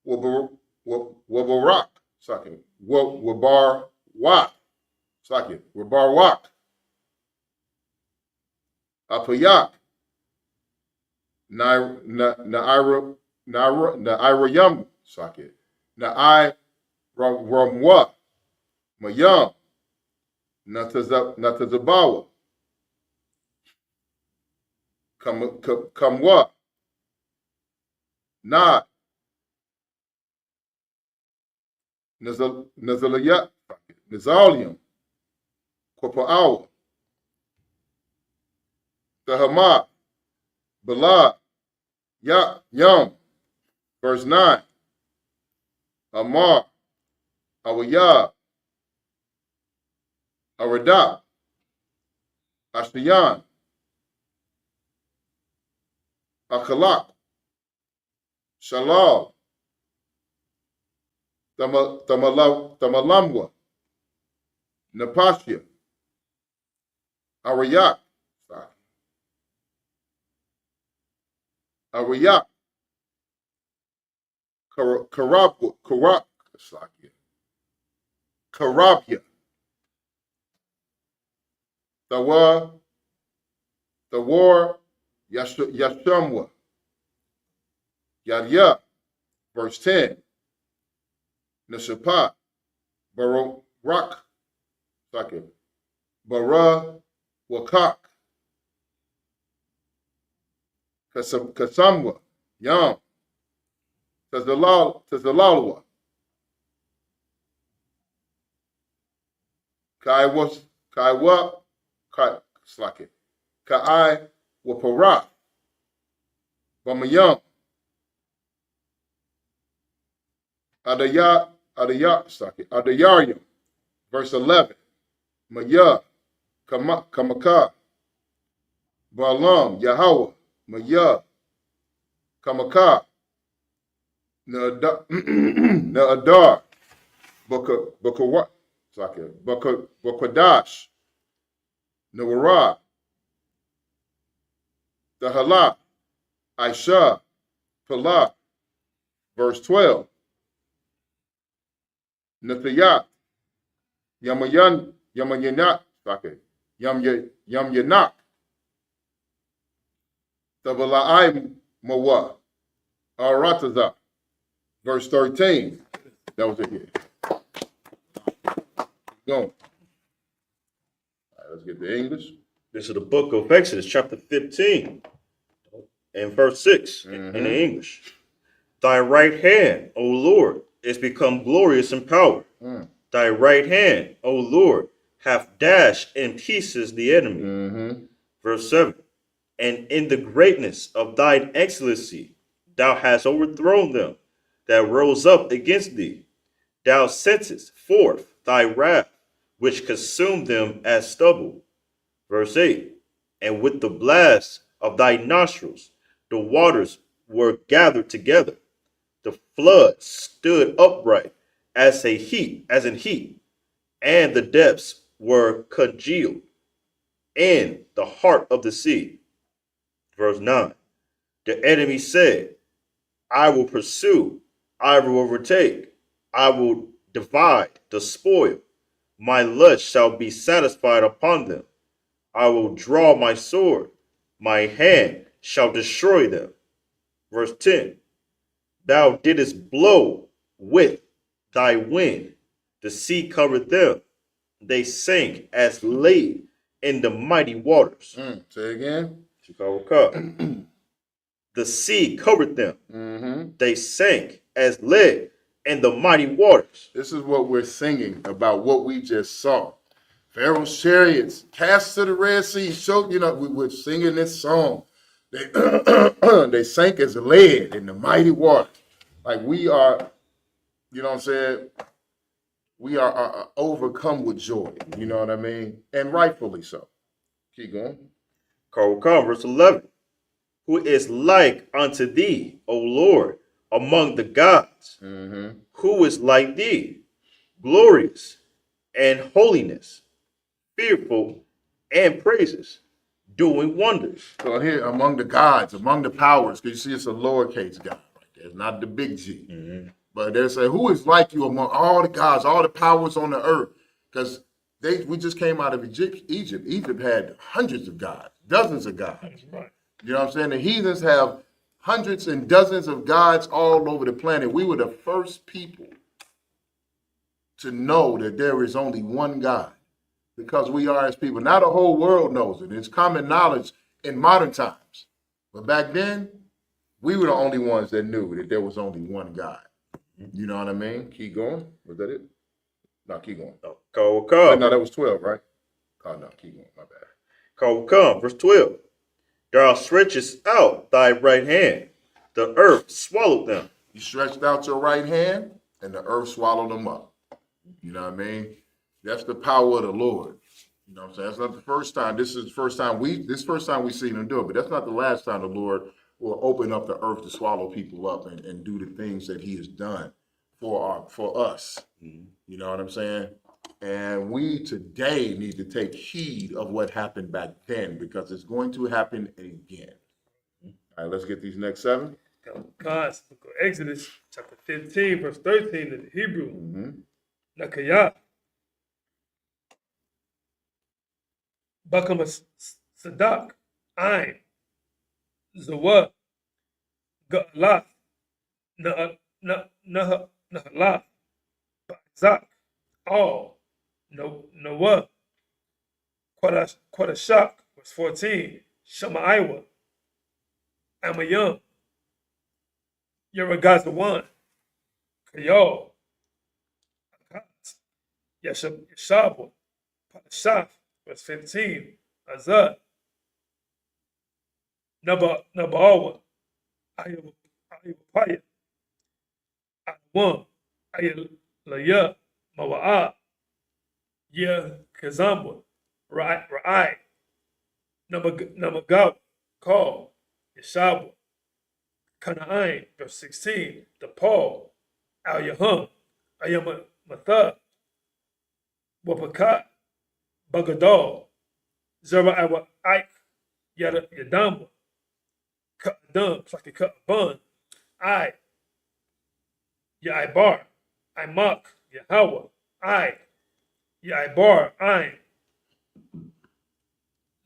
Wabarak, Wabarwak, Apayak, Nairayam, Nairamwa, Mayam, Natazabawa, Kamwa, Na, Nazalayat, Nazalium, Korpaawa, Tahama, Bala, Yum, verse 9, Amar, Awiyah, Aradah, Ashtayan, Akalak, Shalal, Tamalamwa, Napashia, Arayak, Arayak, Karabia, the war, Yashamwa, Yadya, verse 10, Nashapa, Barak, Bara, Wakak, Kasamwa, Yam, Tazalalwa, Kaiwa, Kai Wapara, Bamayam, Adayarium, verse 11, Maya, Kamaka, Balaam, Yahweh, Maya, Kamaka, Naadar, Bakadash, Nawara, Dahala, Aisha, Pala, verse 12, Nathayat, Yamayanat, Yamyanak, Tabalai Mawa, Arataza, verse 13. That was it here. Go. All right, let's get the English. This is the book of Exodus, chapter 15, and verse 6 in the English. Thy right hand, O Lord, is become glorious in power. Thy right hand, O Lord, hath dashed in pieces the enemy. Verse 7. And in the greatness of thine excellency, thou hast overthrown them that rose up against thee. Thou sentest forth thy wrath, which consumed them as stubble. Verse 8. And with the blast of thy nostrils, the waters were gathered together. The flood stood upright as in heat, and the depths were congealed in the heart of the sea. Verse 9. The enemy said, I will pursue, I will overtake, I will divide the spoil. My lust shall be satisfied upon them. I will draw my sword, my hand shall destroy them. Verse 10. Thou didst blow with thy wind, the sea covered them. They sank as lead in the mighty waters. Say again. The sea covered them. They sank as lead in the mighty waters. This is what we're singing about what we just saw. Pharaoh's chariots cast to the Red Sea. We're singing this song. They sank as lead in the mighty water. Like we are, you know what I'm saying? We are overcome with joy. You know what I mean? And rightfully so. Keep going. Verse 11. Who is like unto thee, O Lord, among the gods? Who is like thee, glorious and holiness, fearful and praises, doing wonders? So here, among the gods, among the powers, because you see it's a lowercase God right there. It's not the big G. But they say, who is like you among all the gods, all the powers on the earth? Because we just came out of Egypt. Egypt had hundreds of gods, dozens of gods. That's right. You know what I'm saying? The heathens have hundreds and dozens of gods all over the planet. We were the first people to know that there is only one God because we are his people. Now the whole world knows it. It's common knowledge in modern times. But back then, we were the only ones that knew that there was only one God. You know what I mean? Keep going. Was that it? No, keep going. No, that was 12, right? Oh, no, keep going. My bad. Verse 12. Thou stretchest out thy right hand, the earth swallowed them. You stretched out your right hand, and the earth swallowed them up. You know what I mean? That's the power of the Lord. You know what I'm saying? That's not the first time. This is the first time we've seen him do it, but that's not the last time the Lord will open up the earth to swallow people up and do the things that he has done for us. You know what I'm saying? And we today need to take heed of what happened back then because it's going to happen again. All right, let's get these next 7. God's book of Exodus, chapter 15, verse 13 in the Hebrew. Nakayah. Bakama Sadak. Ain. Zawah. Ga'alah. Nahalah. Ba'zak. All. Noah, Quadashak, verse 14, Shemaiah, Amayam, Yeragazawan, Kayol, Akat, Yeshabah, Padashah, verse 15, Azad, Nabawa, Ayupaya, Adwan, Ayalaya, Mawa'ah, Kazamba, Ra'ai, Namagawa, called Yeshua, Kanaan, verse 16, the Paul, Al Yahum, Ayamatha, Wapakat, Bagadal, Zara Awa Ike, Yadamba, Ka'adam, it's like a cut bun, I, Yaibar, Imak, Yahweh, I, Yaibar, I,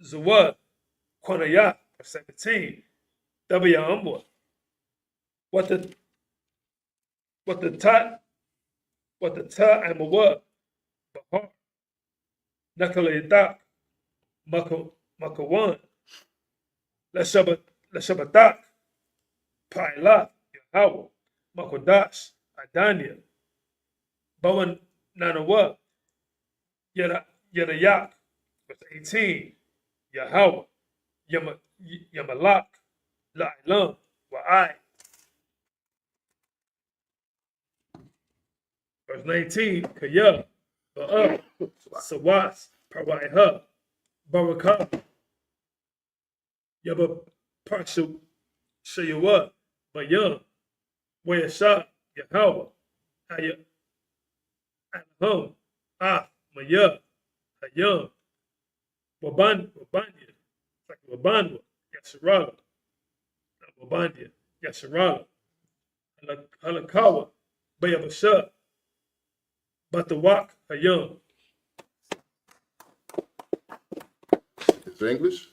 Zawad, Kwanaya, verse 17, W Amwa, what the ta and what Bahar, Nakaledak, Makawan, Leshabatak, Paila, Yahweh, Makodash, Adania, Bawan Nanawa, Yadayak, verse 18, Yahweh, Yamalak, La'ilam, Wa'ai. Verse 19, Kaya, Ba'ah, Sawas, Paraiha, Barakah, Yaba Parshu, Shayawa, Bayam, Wayasha, Yahweh, Alham, Maya, Hayam, Wabanya, like Wabanwa, Yasharala, Wabanya, Yasharala, Halakawa, Bayabasha, Batawak, Hayam. It's English.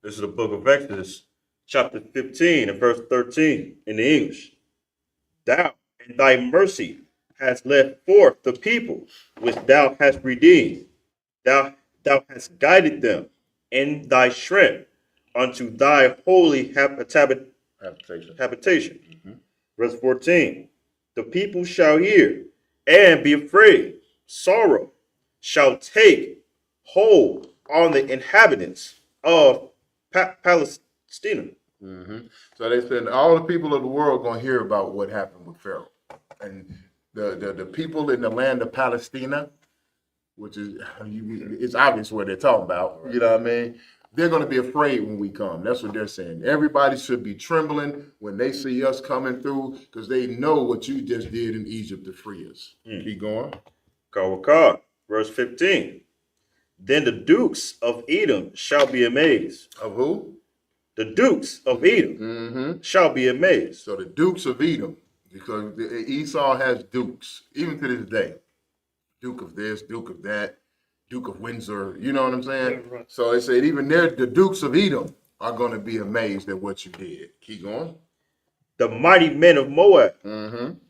This is the book of Exodus, chapter 15 and verse 13 in the English. Thou in thy mercy hast led forth the people which thou hast redeemed. Thou hast guided them in thy strength unto thy holy habitation. Verse 14. The people shall hear and be afraid. Sorrow shall take hold on the inhabitants of Palestine. So they said all the people of the world going to hear about what happened with Pharaoh. And the people in the land of Palestina, which is, it's obvious what they're talking about, you know what I mean? They're going to be afraid when we come. That's what they're saying. Everybody should be trembling when they see us coming through because they know what you just did in Egypt to free us. Keep going. Kawakar, verse 15. Then the dukes of Edom shall be amazed. Of who? The dukes of Edom shall be amazed. So the dukes of Edom, because Esau has dukes, even to this day. Duke of this, Duke of that, Duke of Windsor, you know what I'm saying? Yeah, right. So they said even the dukes of Edom are going to be amazed at what you did. Keep going. The mighty men of Moab,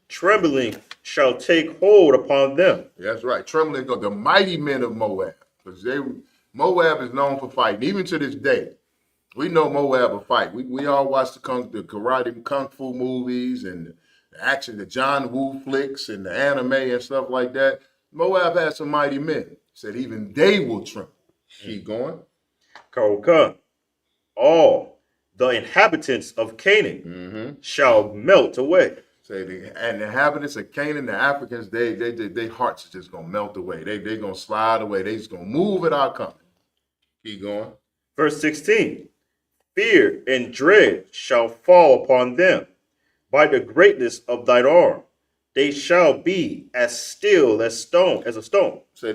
trembling, shall take hold upon them. That's right. Trembling, the mighty men of Moab, because Moab is known for fighting, even to this day. We know Moab will fight. We all watch the karate kung fu movies and the action, the John Woo flicks and the anime and stuff like that. Moab has some mighty men. Said even they will tremble. Keep going. Kauka, all the inhabitants of Canaan shall melt away. Say and the inhabitants of Canaan, the Africans, their hearts are just gonna melt away. They're gonna slide away. They just gonna move at our coming. Keep going. Verse 16. Fear and dread shall fall upon them by the greatness of thine arm. They shall be as still as a stone. So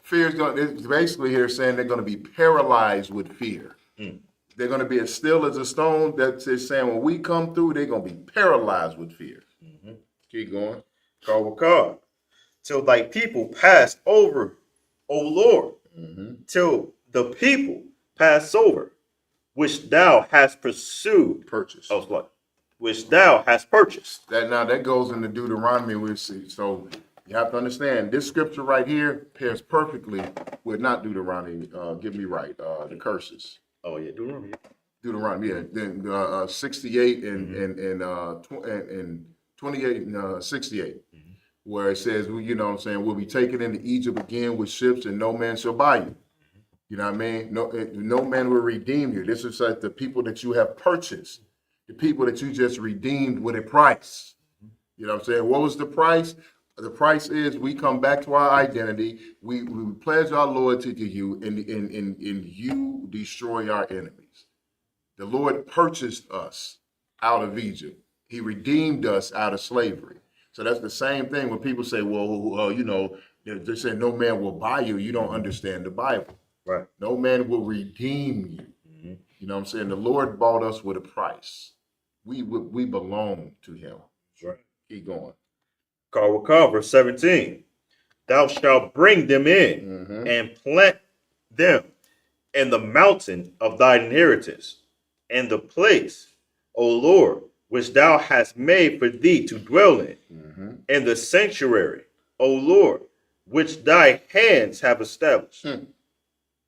fear's going. It's basically here saying they're going to be paralyzed with fear. They're going to be as still as a stone. That's saying when we come through, they're going to be paralyzed with fear. Keep going. Kawakar, till thy people pass over, O Lord, till the people pass over, which thou hast purchased. Which thou hast purchased. That goes into Deuteronomy. We see. So you have to understand this scripture right here pairs perfectly with not Deuteronomy. Get me right. The curses. Oh yeah, Deuteronomy. Deuteronomy. Yeah. Then 68 and 28 and 68, where it says, you know what I'm saying, we'll be taken into Egypt again with ships, and no man shall buy you. You know what I mean? No man will redeem you. This is like the people that you have purchased. The people that you just redeemed with a price. You know what I'm saying? What was the price? The price is we come back to our identity. We pledge our loyalty to you, and you destroy our enemies. The Lord purchased us out of Egypt. He redeemed us out of slavery. So that's the same thing when people say, well, they say no man will buy you. You don't understand the Bible. Right. No man will redeem you. Mm-hmm. You know what I'm saying? The Lord bought us with a price. We belong to him. That's right. Keep going. Verse 17. Thou shalt bring them in and plant them in the mountain of thine inheritance, and the place, O Lord, which thou hast made for thee to dwell in, and the sanctuary, O Lord, which thy hands have established.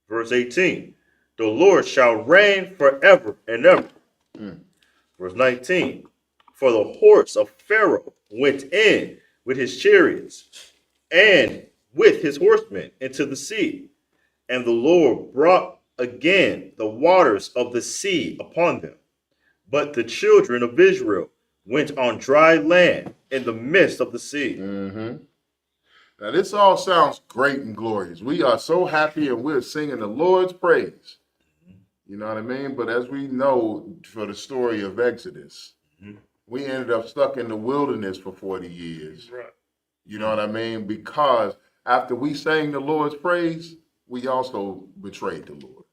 Verse 18. The Lord shall reign forever and ever. Verse 19. For the horse of Pharaoh went in with his chariots and with his horsemen into the sea, and the Lord brought again the waters of the sea upon them. But the children of Israel went on dry land in the midst of the sea. Now, this all sounds great and glorious. We are so happy and we're singing the Lord's praise. You know what I mean? But as we know for the story of Exodus, we ended up stuck in the wilderness for 40 years. Right. You know what I mean? Because after we sang the Lord's praise, we also betrayed the Lord.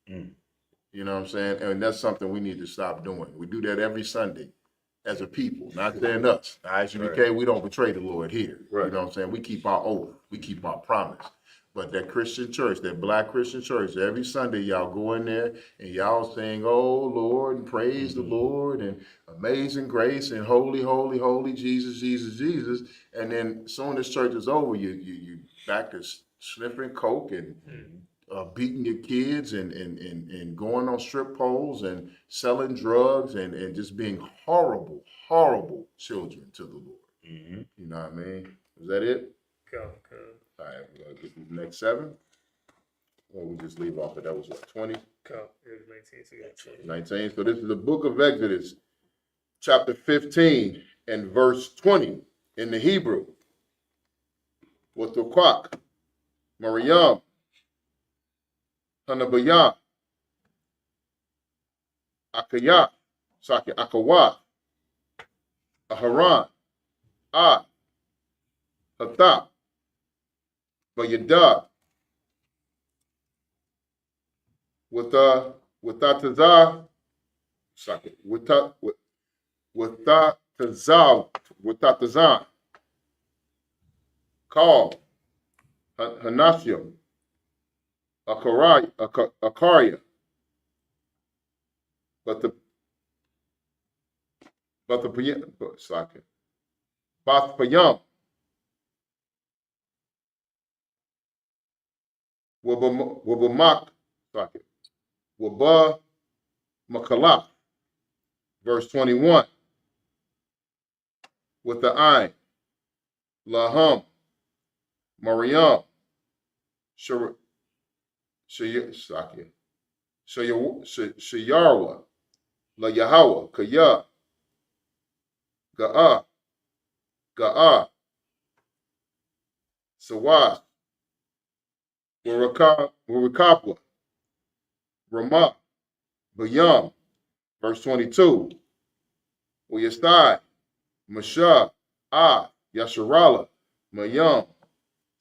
You know what I'm saying? And that's something we need to stop doing. We do that every Sunday as a people, not saying us. Now, Isupk, we don't betray the Lord here. Right. You know what I'm saying? We keep our oath. We keep our promise. But that Christian church, that black Christian church, every Sunday y'all go in there and y'all sing, oh Lord, and praise the Lord, and amazing grace, and holy, holy, holy, Jesus, Jesus, Jesus. And then as soon as church is over, you back to sniffing coke and beating your kids and going on strip poles and selling drugs and just being horrible, horrible children to the Lord. You know what I mean? Is that it? Come. All right, we're going to get the next 7. Or we just leave off of that was what, 20? Come. It was 19, so you got 20. 19. So this is the book of Exodus, chapter 15 and verse 20 in the Hebrew. Watukwak, Mariam, Hanabaya, Akaya, Saki Akawa, Aharan, Hatha, Bayada, Watatazah, Watatazah, Call, Hanasium, Akaria, but the Bathpayam, Wabamak, Waba Makala, verse 21, with the Ain, Laham, Mariam, Shayarwa, La Yahweh, Kaya, Ga'a, Sawas, Warakapwa, Ramah, Bayam, verse 22, Uyastai, Mashah, Yasharala, Mayam,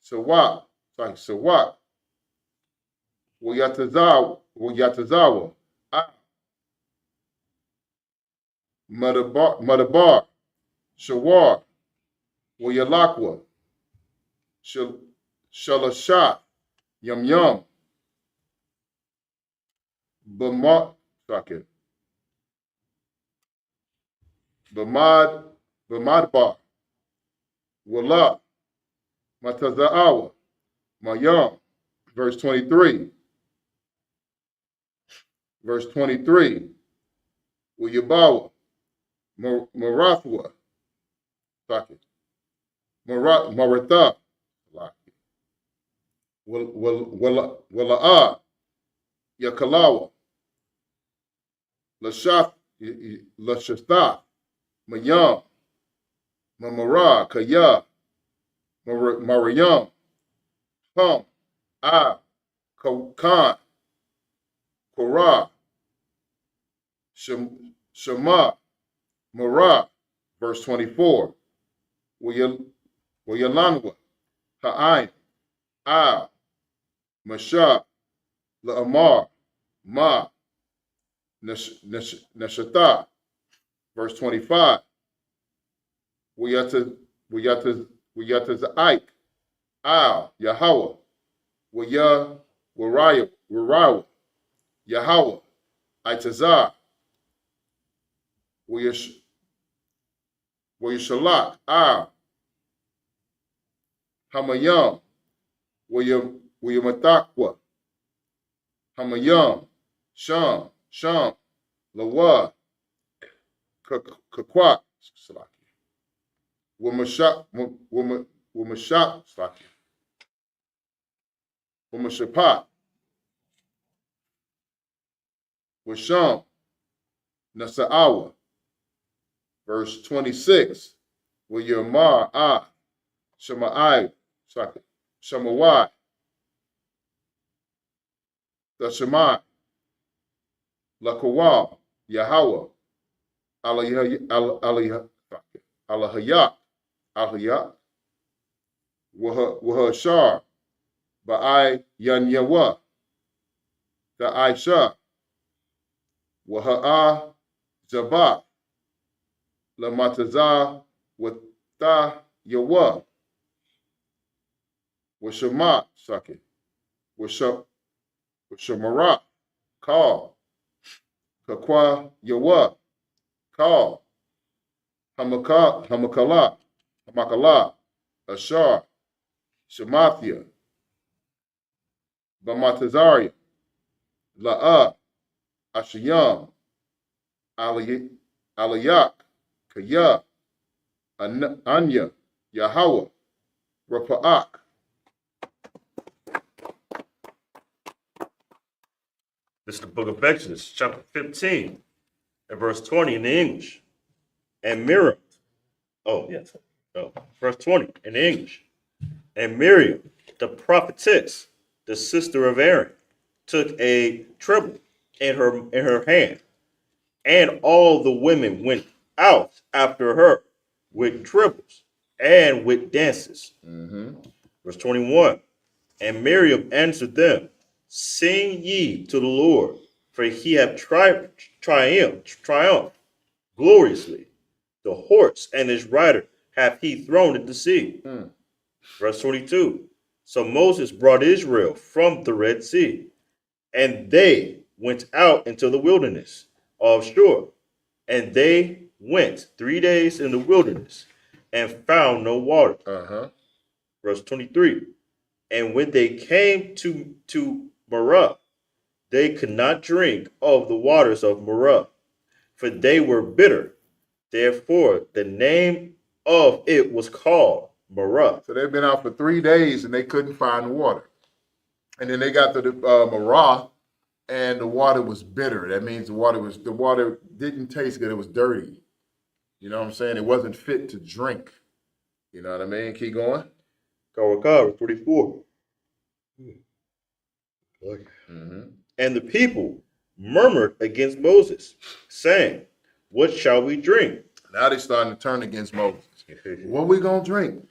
Sawak, Wayatazawa, Madabar, Shawar, Wayalakwa, Shalashat, Yum, Bamadbar, Wala, Matazaawa, Mayam, verse 23. Verse 23, Uyabawa, Marathwa, Maratha, Walaa, Yakalawa, Lashatha, Mayam, Mamara, Kaya, Mariam, Hum, Ah, Khan, Korah, Shema, Marah, verse 24. Wayalanwa, Ha'ain, Ah, Mashah, La'amar, Ma, Neshatah, verse 25. Wayataza'ik, Al, Yahweh, Warawa, Yahweh, Itazar, Wayashalak, Al, Hamayam, Wayamatakwa, Hamayam, Sham, Lawa, Kakwak, Wamashak, Wamashapat, Washam, Nasa'awa, verse 26. Wayamar, Ah, Shama'ai, Shamawai, the Shema, Lakawal, Yahweh, Alahayak, Alahayak, Wahashar, Ba'ai Yanyawa, the Aisha, Waha'a, Zabak, Lamataza, Wata Yawa, Washamat, Saki, Washamara, Call, Kakwa Yawa, Call, Hamakala, Ashar, Shemathia, Bamatazaria, La'a, Ashiyam, Alayak, Kaya, Anya, Yahweh, Rapa'ak. This is the book of Exodus, chapter 15, and verse 20 in the English. And Miriam, verse 20 in the English. And Miriam, the prophetess, the sister of Aaron, took a treble in her hand, and all the women went out after her with trebles and with dances. Verse 21. And Miriam answered them, Sing ye to the Lord, for he hath triumphed gloriously. The horse and his rider hath he thrown into the sea. Verse 22. So Moses brought Israel from the Red Sea, and they went out into the wilderness of Shur. And they went 3 days in the wilderness and found no water. Verse 23. And when they came to Marah, they could not drink of the waters of Marah, for they were bitter. Therefore, the name of it was called Marah. So they've been out for 3 days and they couldn't find water. And then they got to the Marah, and the water was bitter. That means the water didn't taste good. It was dirty. You know what I'm saying? It wasn't fit to drink. You know what I mean? Keep going. Verse 34. And the people murmured against Moses, saying, What shall we drink? Now they're starting to turn against Moses. What we going to drink?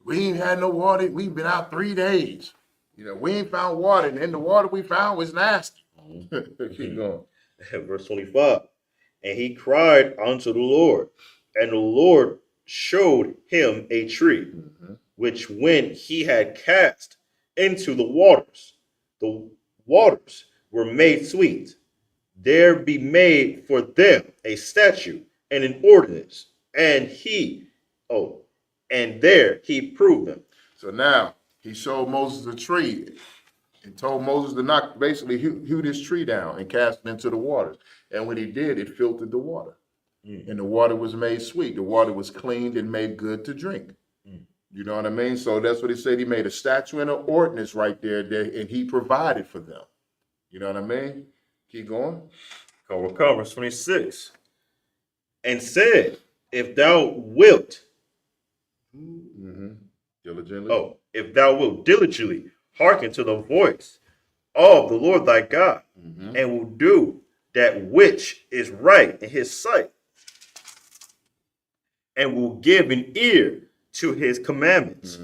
We ain't had no water. We've been out 3 days. You know, we ain't found water, and then the water we found was nasty. Keep going. Verse 25. And he cried unto the Lord, and the Lord showed him a tree, which when he had cast into the waters were made sweet. There be made for them a statute and an ordinance, and there he proved them. So now he showed Moses a tree and told Moses to knock, basically hew this tree down and cast it into the waters. And when he did, it filtered the water. And the water was made sweet. The water was cleaned and made good to drink. You know what I mean? So that's what he said. He made a statute and an ordinance right there, and he provided for them. You know what I mean? Keep going. Verse 26. And said, If thou wilt, Diligently. Oh, if thou wilt diligently hearken to the voice of the Lord thy God, and will do that which is right in his sight, and will give an ear to his commandments,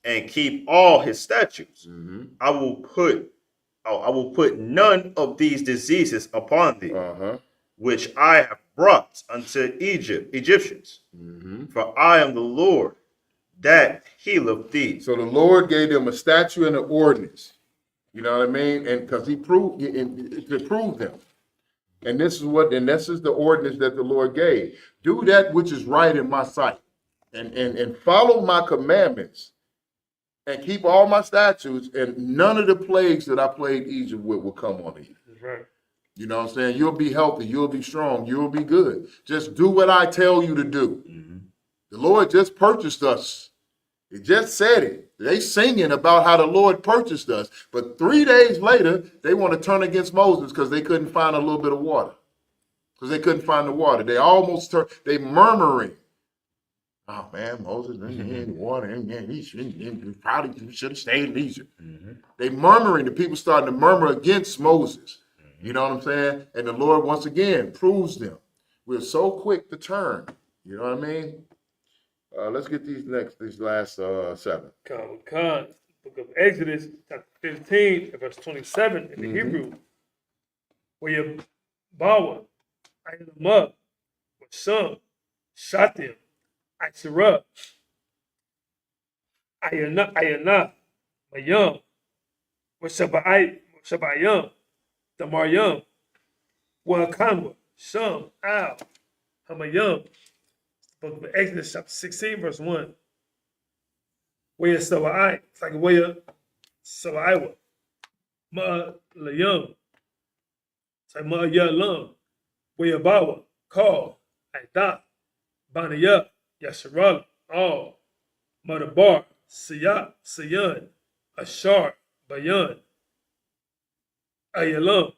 and keep all his statutes, I will put none of these diseases upon thee, which I have brought unto Egyptians. For I am the Lord that healeth thee. So the Lord gave them a statute and an ordinance. You know what I mean? And because he proved to prove them. And this is the ordinance that the Lord gave. Do that which is right in my sight. And follow my commandments. And keep all my statutes, and none of the plagues that I plagued Egypt with will come on you. That's right. You know what I'm saying? You'll be healthy. You'll be strong. You'll be good. Just do what I tell you to do. The Lord just purchased us. It just said it. They singing about how the Lord purchased us. But 3 days later, they want to turn against Moses because they couldn't find a little bit of water. Because they couldn't find the water. They almost turned, they murmuring. Oh man, Moses didn't get any water. He probably should have stayed in Egypt. They murmuring. The people starting to murmur against Moses. You know what I'm saying? And the Lord once again proves them. We're so quick to turn. You know what I mean? Let's get these last 7. Book of Exodus, chapter 15, verse 27 in the Hebrew, where your Bawa, Ayamah, Sham, Shatim, Isupk, Ayana, Mayam, Shabayam, Damaryam, Wakanwa, Sham, Al, Hamayam. Book of Exodus, chapter 16, verse 1. Where Sawai, it's like where Sawaiwa, Layam, it's like Yalam, where Bawa, Call, Aida, Banaya, Yasharala, All, Madabar, Sayan, Ashar, Bayan, Ayalam,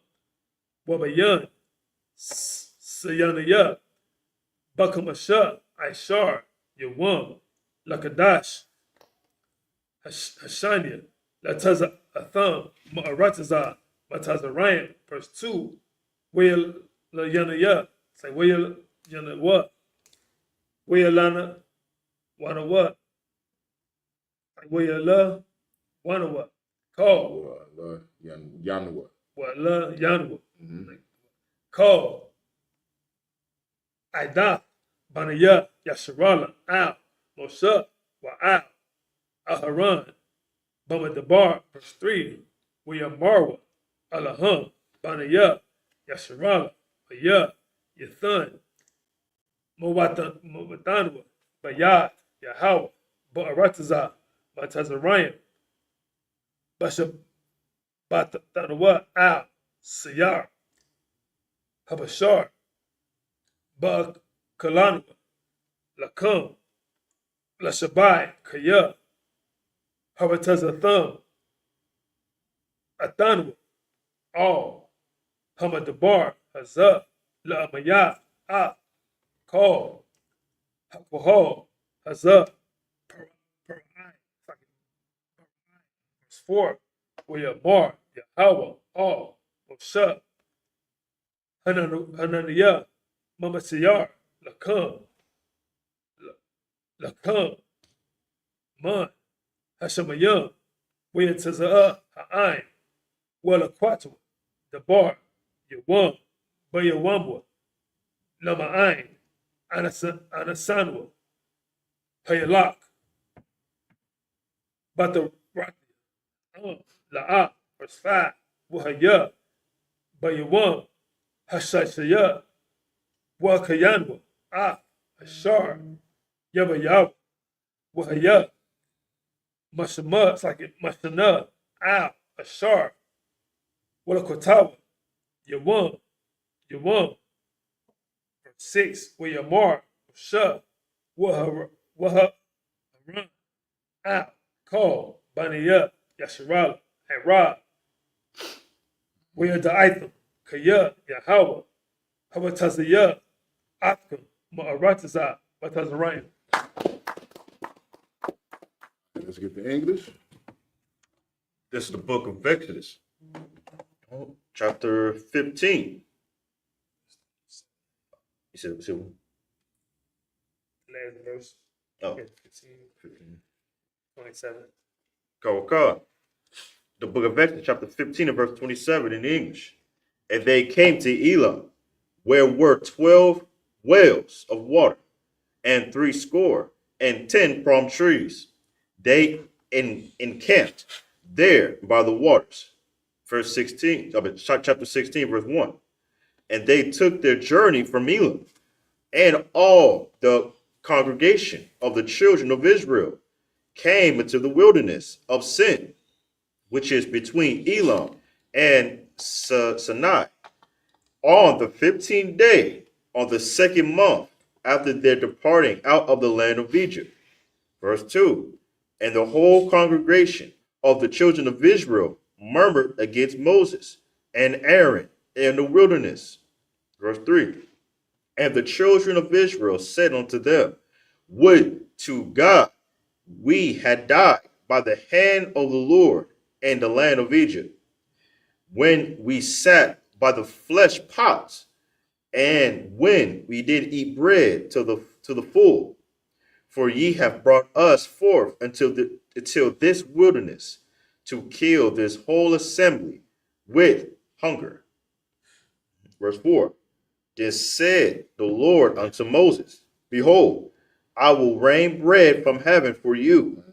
Wabayan, Sayanaya, Bakamasha, Ishar, Yawam, Lakadash, Hashania, Lataza Atham, Ma'arataza, Matazarayan, verse 2, Wea La Yanaya, say Wea Yana what? Wea Lana, Wana what? Wea La, Wana what? Call. Yanua. What La Yanua. Call. Aida, Banaya, Yasharala, Al, Moshe, Wa'al, Aharon, Bamadabar, verse 3, Wea Marwa, Alaham, Banaya, Yasharala, Aya, Yathan, Mowatanwa, Bayat, Yahweh, Ba'arataza, Matazarayan, Basha Batanawa, Al, Sayar, Habashar, Ba'akalanwa, Lakam, Lashabai, Kaya, Habatazatham, Atanwa, All, Hamadabar, Hazah, La'amaya, Ah, Call, Hakwahal, Hazah, Parai, verse 4, Weyamar, Yahweh, All, Moshe, Hananiah, Mamasiyar, Lakam, Man, Hashemayam, Weyatazah, Ha'ain, Walakwatwa, Dabar, Yawam, Bayawamwa, Lama'ain, Anasanwa, Hayalak, Batarati, La'a, verse 5, Wahaya, Bayawam, Hashashaya, Wakayanwa, Ashar, Yabayaw, Wahaya, Mashama, it's like Mashana, Ashar, Walakotawa, Yawam, verse 6, Wayamar, Shah, Waha, Haran, Call, Baniya, Yasharala, and Ra, Wayada'itham, Kaya, Yahweh, Hawatazaya, Atkam, Ma'arataza, Batazarayan. Let's get the English. This is the book of Exodus, chapter 15. You said Last verse. Oh. 15, 27. Kawaka. The book of Exodus, chapter 15 and verse 27 in English. And they came to Elam, where were 12 wells of water, and 70 palm trees. They encamped there by the waters. Verse 16, chapter 16, verse 1. And they took their journey from Elam, and all the congregation of the children of Israel came into the wilderness of Sin, which is between Elam and Sinai, on the 15th day, on the second month after their departing out of the land of Egypt. Verse 2. And the whole congregation of the children of Israel murmured against Moses and Aaron in the wilderness. Verse 3. And the children of Israel said unto them, would to God we had died by the hand of the Lord in the land of Egypt, when we sat by the flesh pots, and when we did eat bread to the full. For ye have brought us forth until this wilderness, to kill this whole assembly with hunger. Verse 4. Then said the Lord unto Moses, behold, I will rain bread from heaven for you,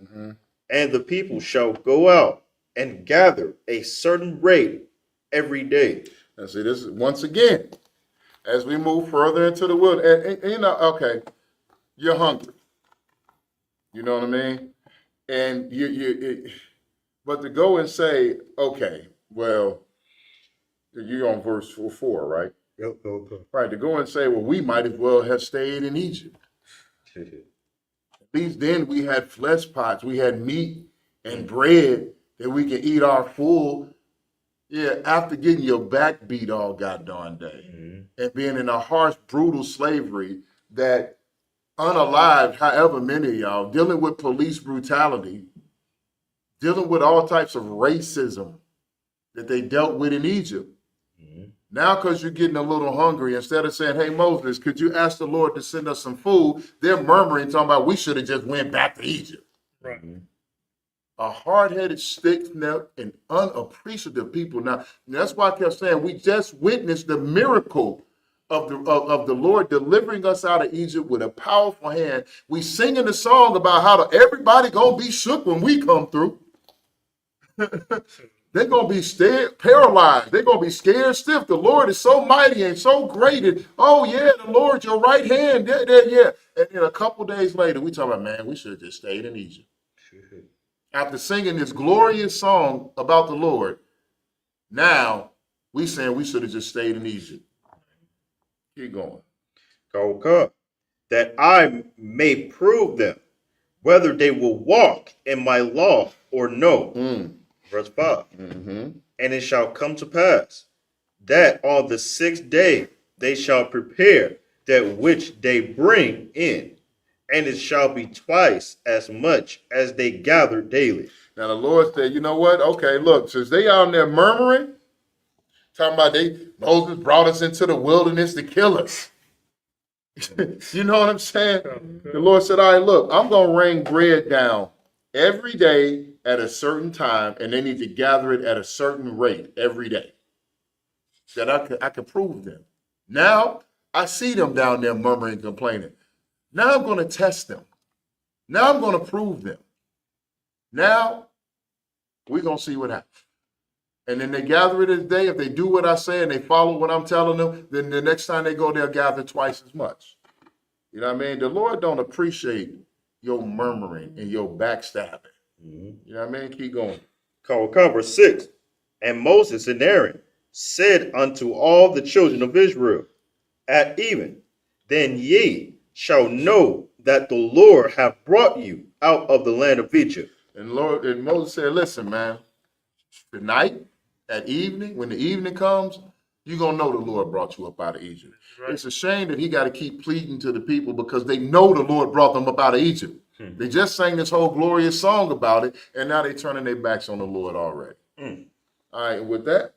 and the people shall go out and gather a certain rate every day. Now see, this is once again, as we move further into the wilderness, and, you know, okay, you're hungry. You know what I mean? And but to go and say, okay, well, you're on verse 4, right? Yep, okay. Right, to go and say, well, we might as well have stayed in Egypt. At least then we had flesh pots, we had meat and bread that we can eat our full. Yeah, after getting your back beat all goddamn day and being in a harsh, brutal slavery that unalived, however many of y'all, dealing with police brutality, dealing with all types of racism that they dealt with in Egypt. Now, because you're getting a little hungry, instead of saying, hey, Moses, could you ask the Lord to send us some food? They're murmuring, talking about we should have just went back to Egypt. Right. A hard-headed, stiff-necked, and unappreciative people. Now, that's why I kept saying we just witnessed the miracle of the Lord delivering us out of Egypt with a powerful hand. We singing the song about how everybody gonna be shook when we come through. They're going to be scared, paralyzed. They're going to be scared stiff. The Lord is so mighty and so great. And, oh, yeah, the Lord, your right hand. Yeah. And then a couple days later, we talk about, man, we should have just stayed in Egypt. After singing this glorious song about the Lord, now we saying we should have just stayed in Egypt. Keep going. Go, that I may prove them, whether they will walk in my law or no. Verse 5. And it shall come to pass that on the 6th day they shall prepare that which they bring in, and it shall be twice as much as they gather daily. Now the Lord said, you know what? Okay, look, since they out there murmuring, talking about Moses brought us into the wilderness to kill us. You know what I'm saying? The Lord said, all right, look, I'm going to rain bread down every day at a certain time, and they need to gather it at a certain rate every day. That I could prove them. Now, I see them down there murmuring and complaining. Now I'm going to test them. Now I'm going to prove them. Now, we're going to see what happens. And then they gather it a day. If they do what I say and they follow what I'm telling them, then the next time they go, they'll gather twice as much. You know what I mean? The Lord don't appreciate your murmuring and your backstabbing. You know what I mean? Keep going. Verse 6. And Moses and Aaron said unto all the children of Israel, at even, then ye shall know that the Lord hath brought you out of the land of Egypt. And Moses said, listen, man, tonight, at evening, when the evening comes, you're going to know the Lord brought you up out of Egypt. Right. It's a shame that he got to keep pleading to the people because they know the Lord brought them up out of Egypt. They just sang this whole glorious song about it, and now they're turning their backs on the Lord already. All right, and with that.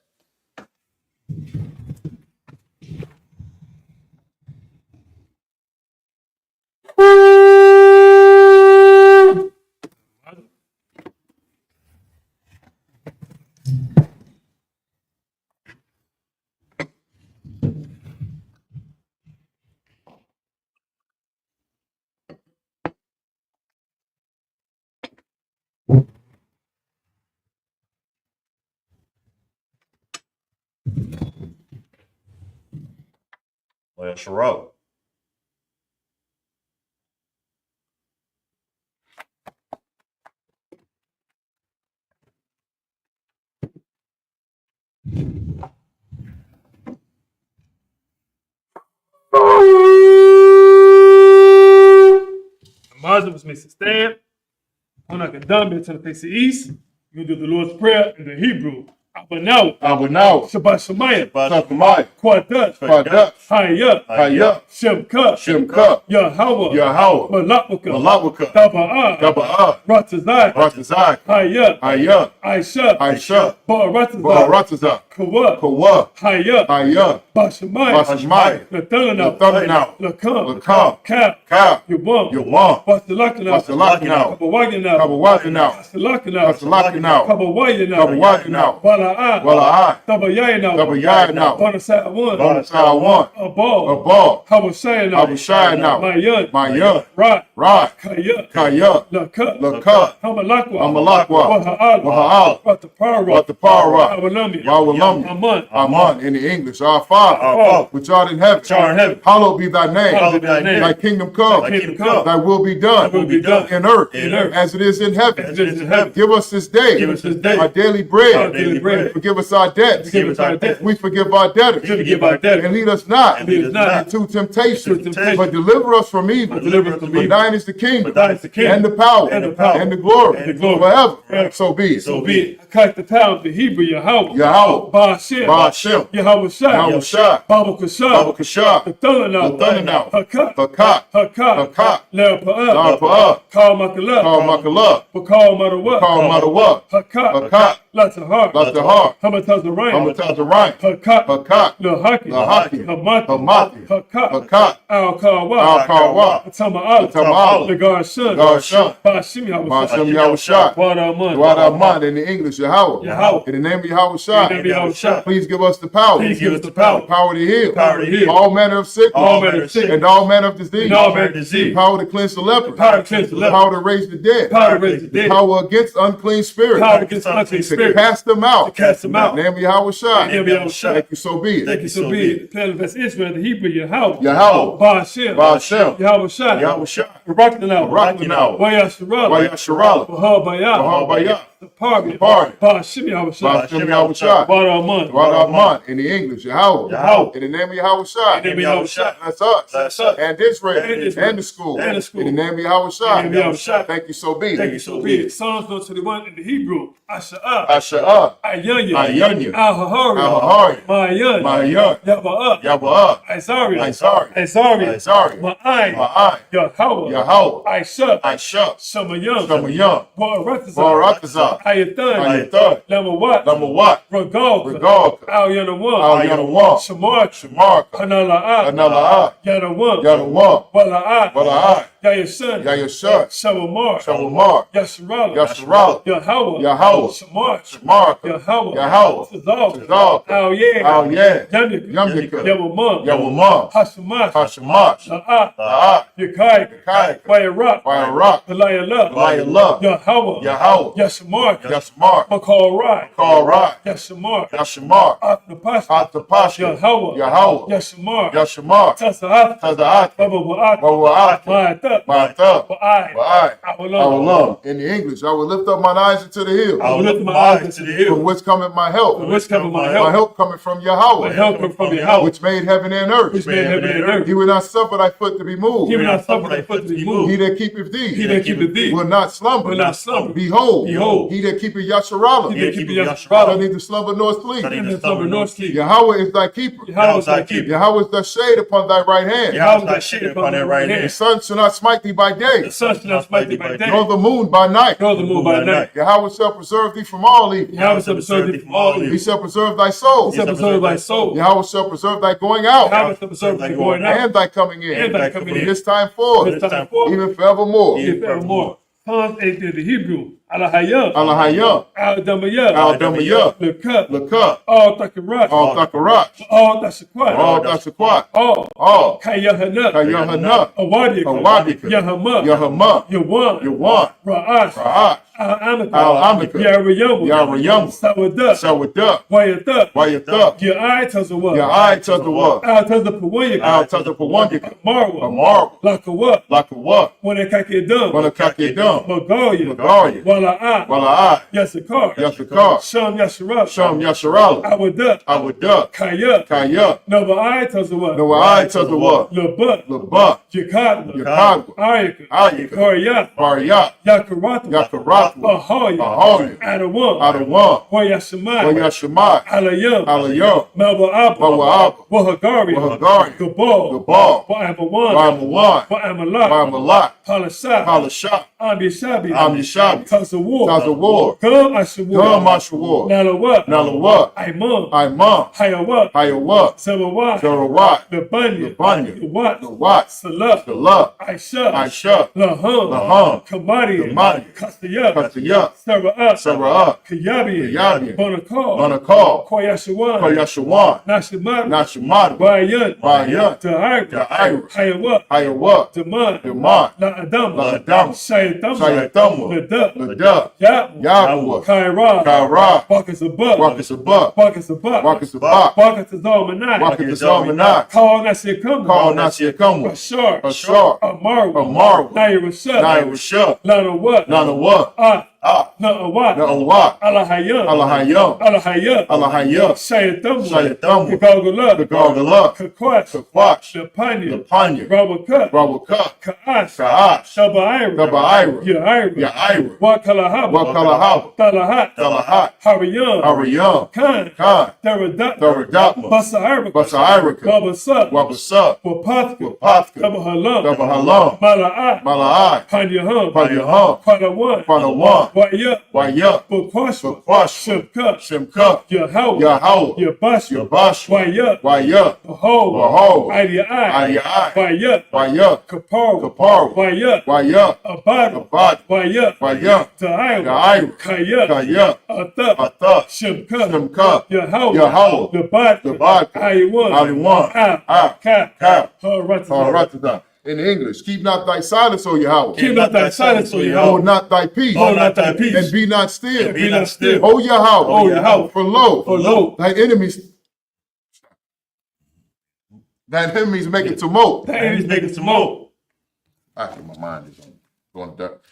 Well, Sherrod. Mazda was makes a stand. When I can dumb it to the face of the east, you do the Lord's Prayer in the Hebrew. Abanaw, Shabbat Shemayim, Quadat, Hayah, Shemka, Yahweh, Malapaka, Taba'ah, Ratazai, Hayah, Aisha, Ba'aratazah, Kawa, Hayah, Bashamayim, Nathalanau, Lakam, Kab, Yawam, Basalakana, Kabawagana, Kabawayana, Wala'ai, Tabayayana, Bonasai, a ball, Habashayana, Mayun, Rod, Kaya, Lakat, Hamalakwa, Waha'al, Watapara, Yawalami, Aman, in the English, our Father, which art in heaven, hallowed be thy name, thy kingdom come, thy will be done, in earth, as it is in heaven. Give us this day our daily bread. Forgive us our debts. We forgive our debtors. And lead us not into temptation, but deliver us from evil. For thine is the kingdom, and the power, and the glory, forever. So be it. Cut the pound, the Hebrew, Yahweh, Ba'ashem, Yahweh Shai, Baba Kashah, the Thulanau, Hakat, Le'apa'ah, Kal Makalah, Bakal Madawa, Hakat, Latahar, Hamatazarain, Hakat, Lahaki, Hamati, Hakat, Al-Kawa, Tama'ala, the Garshan, Ba'ashim Yahushua, Wadaman, in the English, Yahweh. In the name of Yahushua, please give us the power. The power to heal. All manner of sickness. And all manner of disease. The power to cleanse the leper. The power to raise the dead. The power against unclean spirits. To cast them out. In the name of Yahushua. Thank you, so be it. Verse Israel, the Hebrew, Yahweh. Ba'ashem. Yahushua. Baraknanau. Wayasharala. Bahabayah. The party. Ba'ashem Yahushua. Wadaman. In the English, Yahweh. In the name of Yahushua. That's us. And Israel. And the school. In the name of Yahushua. Thank you, so be it. Psalms 121 in the Hebrew. Asha'ah. Ayanya. Al-Hahari. Mayun. Yaba'ah. Isari. Ma'ai. Yahweh. Aisha. Shamayim. Baratazah. Ayathan. Lamawat. Regal. Al-Yanawam. Shamar. Hanala'ah. Yanawam. Wala'ai. Yayashun. Shavamar. Yasharala. Yahweh. Shamar. Yahweh. Tazal. Al-Yeh. Yamyika. Yawamam. Hashamash. La'ah. Yakai. Wayarak. Layallah. Yahweh. Yashamar. Makal Rai. Yashamar. Atapasha. Yahweh. Yashamar. Taza'at. Baba'at. Ba'ai. In the English, I will lift up mine eyes into the hills. From which cometh my help. My help cometh from Yahweh. Which made heaven and earth. He will not suffer thy foot to be moved. He that keepeth thee. Will not slumber. Behold. He that keepeth Yasharala. Shall neither slumber nor sleep. Yahweh is thy keeper. Yahweh is thy shade upon thy right hand. The sun shall not smite thee by day, the sun shall not smite thee by day, nor the moon by night. nor the moon by night. Yahweh shall preserve thee from all evil. Yahweh shall preserve thee from all evil. He shall preserve thy soul. He shall preserve thy soul. Yahweh shall preserve thy going out Yahweh shall preserve thy going out and thy coming in. and thy coming From in. this time forth, This time forth, even forevermore. even forevermore. Psalms 8 in the Hebrew. Alahayah. Alahayah. Al-Damayah. Al-Damayah. Lekat. Lekat. Al-Takarat. Al-Takarat. Al-Tashakwat. Al-Dasaquat. All. Kayahanat. Kayahanat. Awadika. Awadika. Yahama. Yahama. Yawan. Yawan. Ra'ash. Ra'ash. Al-Amika. Al-Amika. Yarayama. Yarayama. Sawadah. Sawadah. Wayadah. Wayadah. Ya'ai Tazawah. Ya'ai Tazawah. Al-Tazapawayaka. Al-Tazapawandika. Marwa. Marwa. Lakawat. Lakawat. Wanakakedam. Wanakakedam. Magalia. Magalia. Wala'a. Wala'a. Yasakar. Yasakar. Sham Yasharala. Sham Yasharala. Awadah. Awadah. Kaya. Kaya. Nawa'ai Tazawah. Nawa'ai Tazawah. Labat. Labat. Yakadwa. Yakadwa. Ayaka. Ayaka. Karyat. Baryat. Yakaratu. Yakaratu. Ahoya. Ahoya. Adawan. Adawan. Wayashamai. Wayashamai. Alayam. Alayam. Malwa'aba. Malwa'aba. Wahagari. Wahagari. Gabal. Gabal. Wa'amawan. Wa'amawan. Wa'amalat. Wa'amalat. Palashat. Palashat. Amyashabi. Amyashabi. Tazawar. Tazawar. Gum Ashawar. Gum Ashawar. Nalawat. Nalawat. Aiman. Aiman. Hayawat. Hayawat. Zawawat. Zarawat. Nabanya. Nabanya. The Wat. The Wat. Salah. Salah. Aisha. Aisha. Laham. Laham. Kamadi. Kamadi. Kastiyat. Kastiyat. Sara'at. Sara'at. Kayabi. Kayabi. Bonakal. Bonakal. Koyashawan. Koyashawan. Nashimat. Nashimat. Bayan. Bayan. Ta'ira. Ta'ira. Hayawat. Hayawat. Daman. Daman. La'adam. La'adam. Shayatam. Shayatam. Nadab. Nadab. Ya'u. Yahweh. Kaira. Kaira. Bakasabak. Wakasabak. Bakasabak. Wakasabak. Bakasazalmanai. Wakasazalmanai. Call Nasiakum. Call Nasiakum. Ashar. Ashar. Amaru. Amaru. Nairashah. Nairashah. Lana what? Nana what? Na'awat. Na'awat. Alahayam. Alahayam. Alahayam. Alahayam. Shayatam. Shayatam. Kagala. Kagala. Kakwash. Kakwash. Lapanya. Lapanya. Rabakat. Rabakat. Ka'ash. Ka'ash. Shabaira. Shabaira. Ya'ira. Ya'ira. Wakalahaba. Wakalahaba. Talahat. Talahat. Hariyam. Hariyam. Khan. Khan. Theradatma. Theradatma. Basairaka. Basairaka. Wabasat. Wabasat. Wapatka. Wapatka. Kabahalam. Kabahalam. Mala'at. Mala'at. Panyaham. Panyaham. Panawan. Panawan. Wa'yat. Wa'yat. Bakwash. Bakwash. Shimka. Shimka. Yahweh. Yahweh. Yabash. Yabash. Wa'yat. Wa'yat. Behold. Behold. Ayai. Ayai. Wa'yat. Wa'yat. Kapar. Kapar. Wa'yat. Wa'yat. Abad. Abad. Wa'yat. Wa'yat. Ta'ira. Ta'ira. Kayat. Kayat. Atat. Atat. Shimka. Shimka. Yahweh. Yahweh. Labad. Labad. Aywan. Aywan. Kap. Kap. Haratata. In English, keep not thy silence, O Yahweh. Keep not thy silence, O Yahweh. Hold not thy peace. Hold not thy peace. And be not still. And be not still. O Yahweh. O Yahweh. For lo, Thy enemies make it tumult. Thy enemies make it tumult. Actually, my mind is going dark.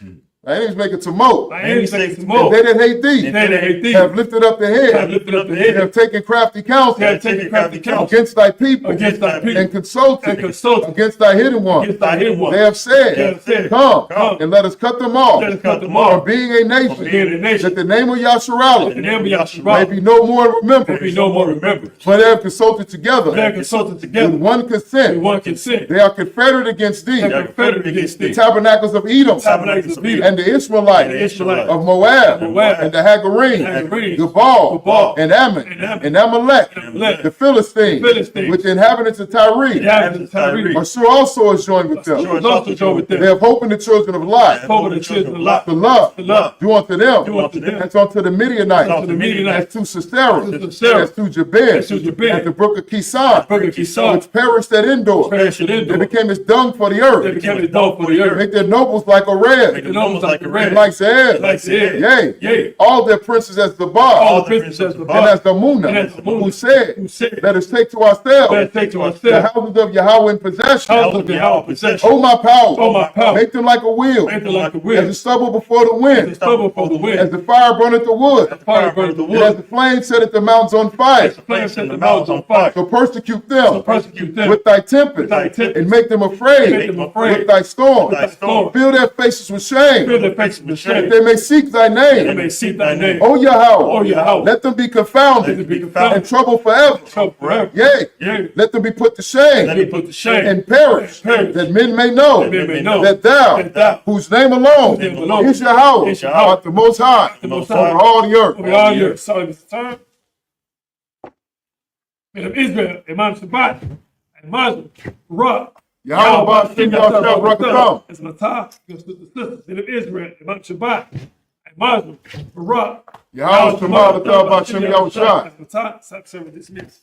Thy enemies make it tumult. Thy enemies make it And tumult. they that hate thee And they that hate thee have lifted up the head. have lifted up the head. Have taken crafty counsel Have taken crafty counsel against thy people. against thy people. And consulted against thy hidden one. Against thy hidden one. They have said, They have said, Come, Come, and let us cut them off. let us cut them From off. being a nation. From being a nation. That the name of The Yasharala name of may Yahshua be no more remembered. may be no more remembered. For they have consulted together They are consulted with together one consent. with one consent. They are confederate against thee. They are confederate against The thee. tabernacles of Edom Tabernacles of Edom. and the Ishmaelites And the Ishmaelites. of Moab Moab. and the Hagarene, Hagarene. Gebal Gebal. and Ammon And Ammon. and Amalek, And Amalek. the Philistines, The Philistines. with the inhabitants of Tyre, The inhabitants of Tyre. are sure also is joined with them. Sure is also joined with them. They have hope in the children of Lot. Over the children of Lot. The love, The love. do unto them, Do unto them. as unto the Midianites, Unto the Midianites. as to Sisera, To Sisera. as to Jabez, As to Jabez. at the brook of Kison, Brook of Kison. which perished at Endor. Perished at Endor. They became as dung for the They earth. became a dog for the earth. Make their nobles like a Make red, the numbers like a red. and like Seir. Like Seir. Yea, Yea. all their princes as the All bar, the princes of the and as the And as the Muna, Muna, who said, who said, let us take to Let us ourselves take to the ourselves houses of Yahweh in possession. house of Yahweh possession. Oh my power, Oh, my power. make them like a wheel, Make them like a as wheel. the stubble before the As wind, the stubble for the as wind. the fire burneth the wood, Fire burneth the and as wood. the flame setteth the mountains on fire. As the flame set the mountains on fire. So persecute So them persecute them with thy tempest, thy tempest. and make them afraid Make them afraid with thy storm. with thy storm. Fill their faces with shame, Fear the face of the that shame. they may seek thy They name. may seek thy name. O Yahweh, O Yahweh. let them be confounded Let them be confounded. and troubled forever. Trouble forever. Yea, Yea. let them be put to shame Let me put to shame. and perish, Perish. that men may know That men may know that thou, that thou, whose name alone name alone is Yahweh, is Yahweh, art the Most High the Most over High, all the earth. over all the earth. So it's time. Men of Israel, Imam Shabbat, and Muslim, Ra, Yahweh, Ba'ashem, Yahshua, Barakatam. as Matah, your sisters, men of Israel, Imam Shabbat, and Muslim, Ra, Yahweh, Shema, Ba'ashem, Yahshua. as Matah, self-service dismissed.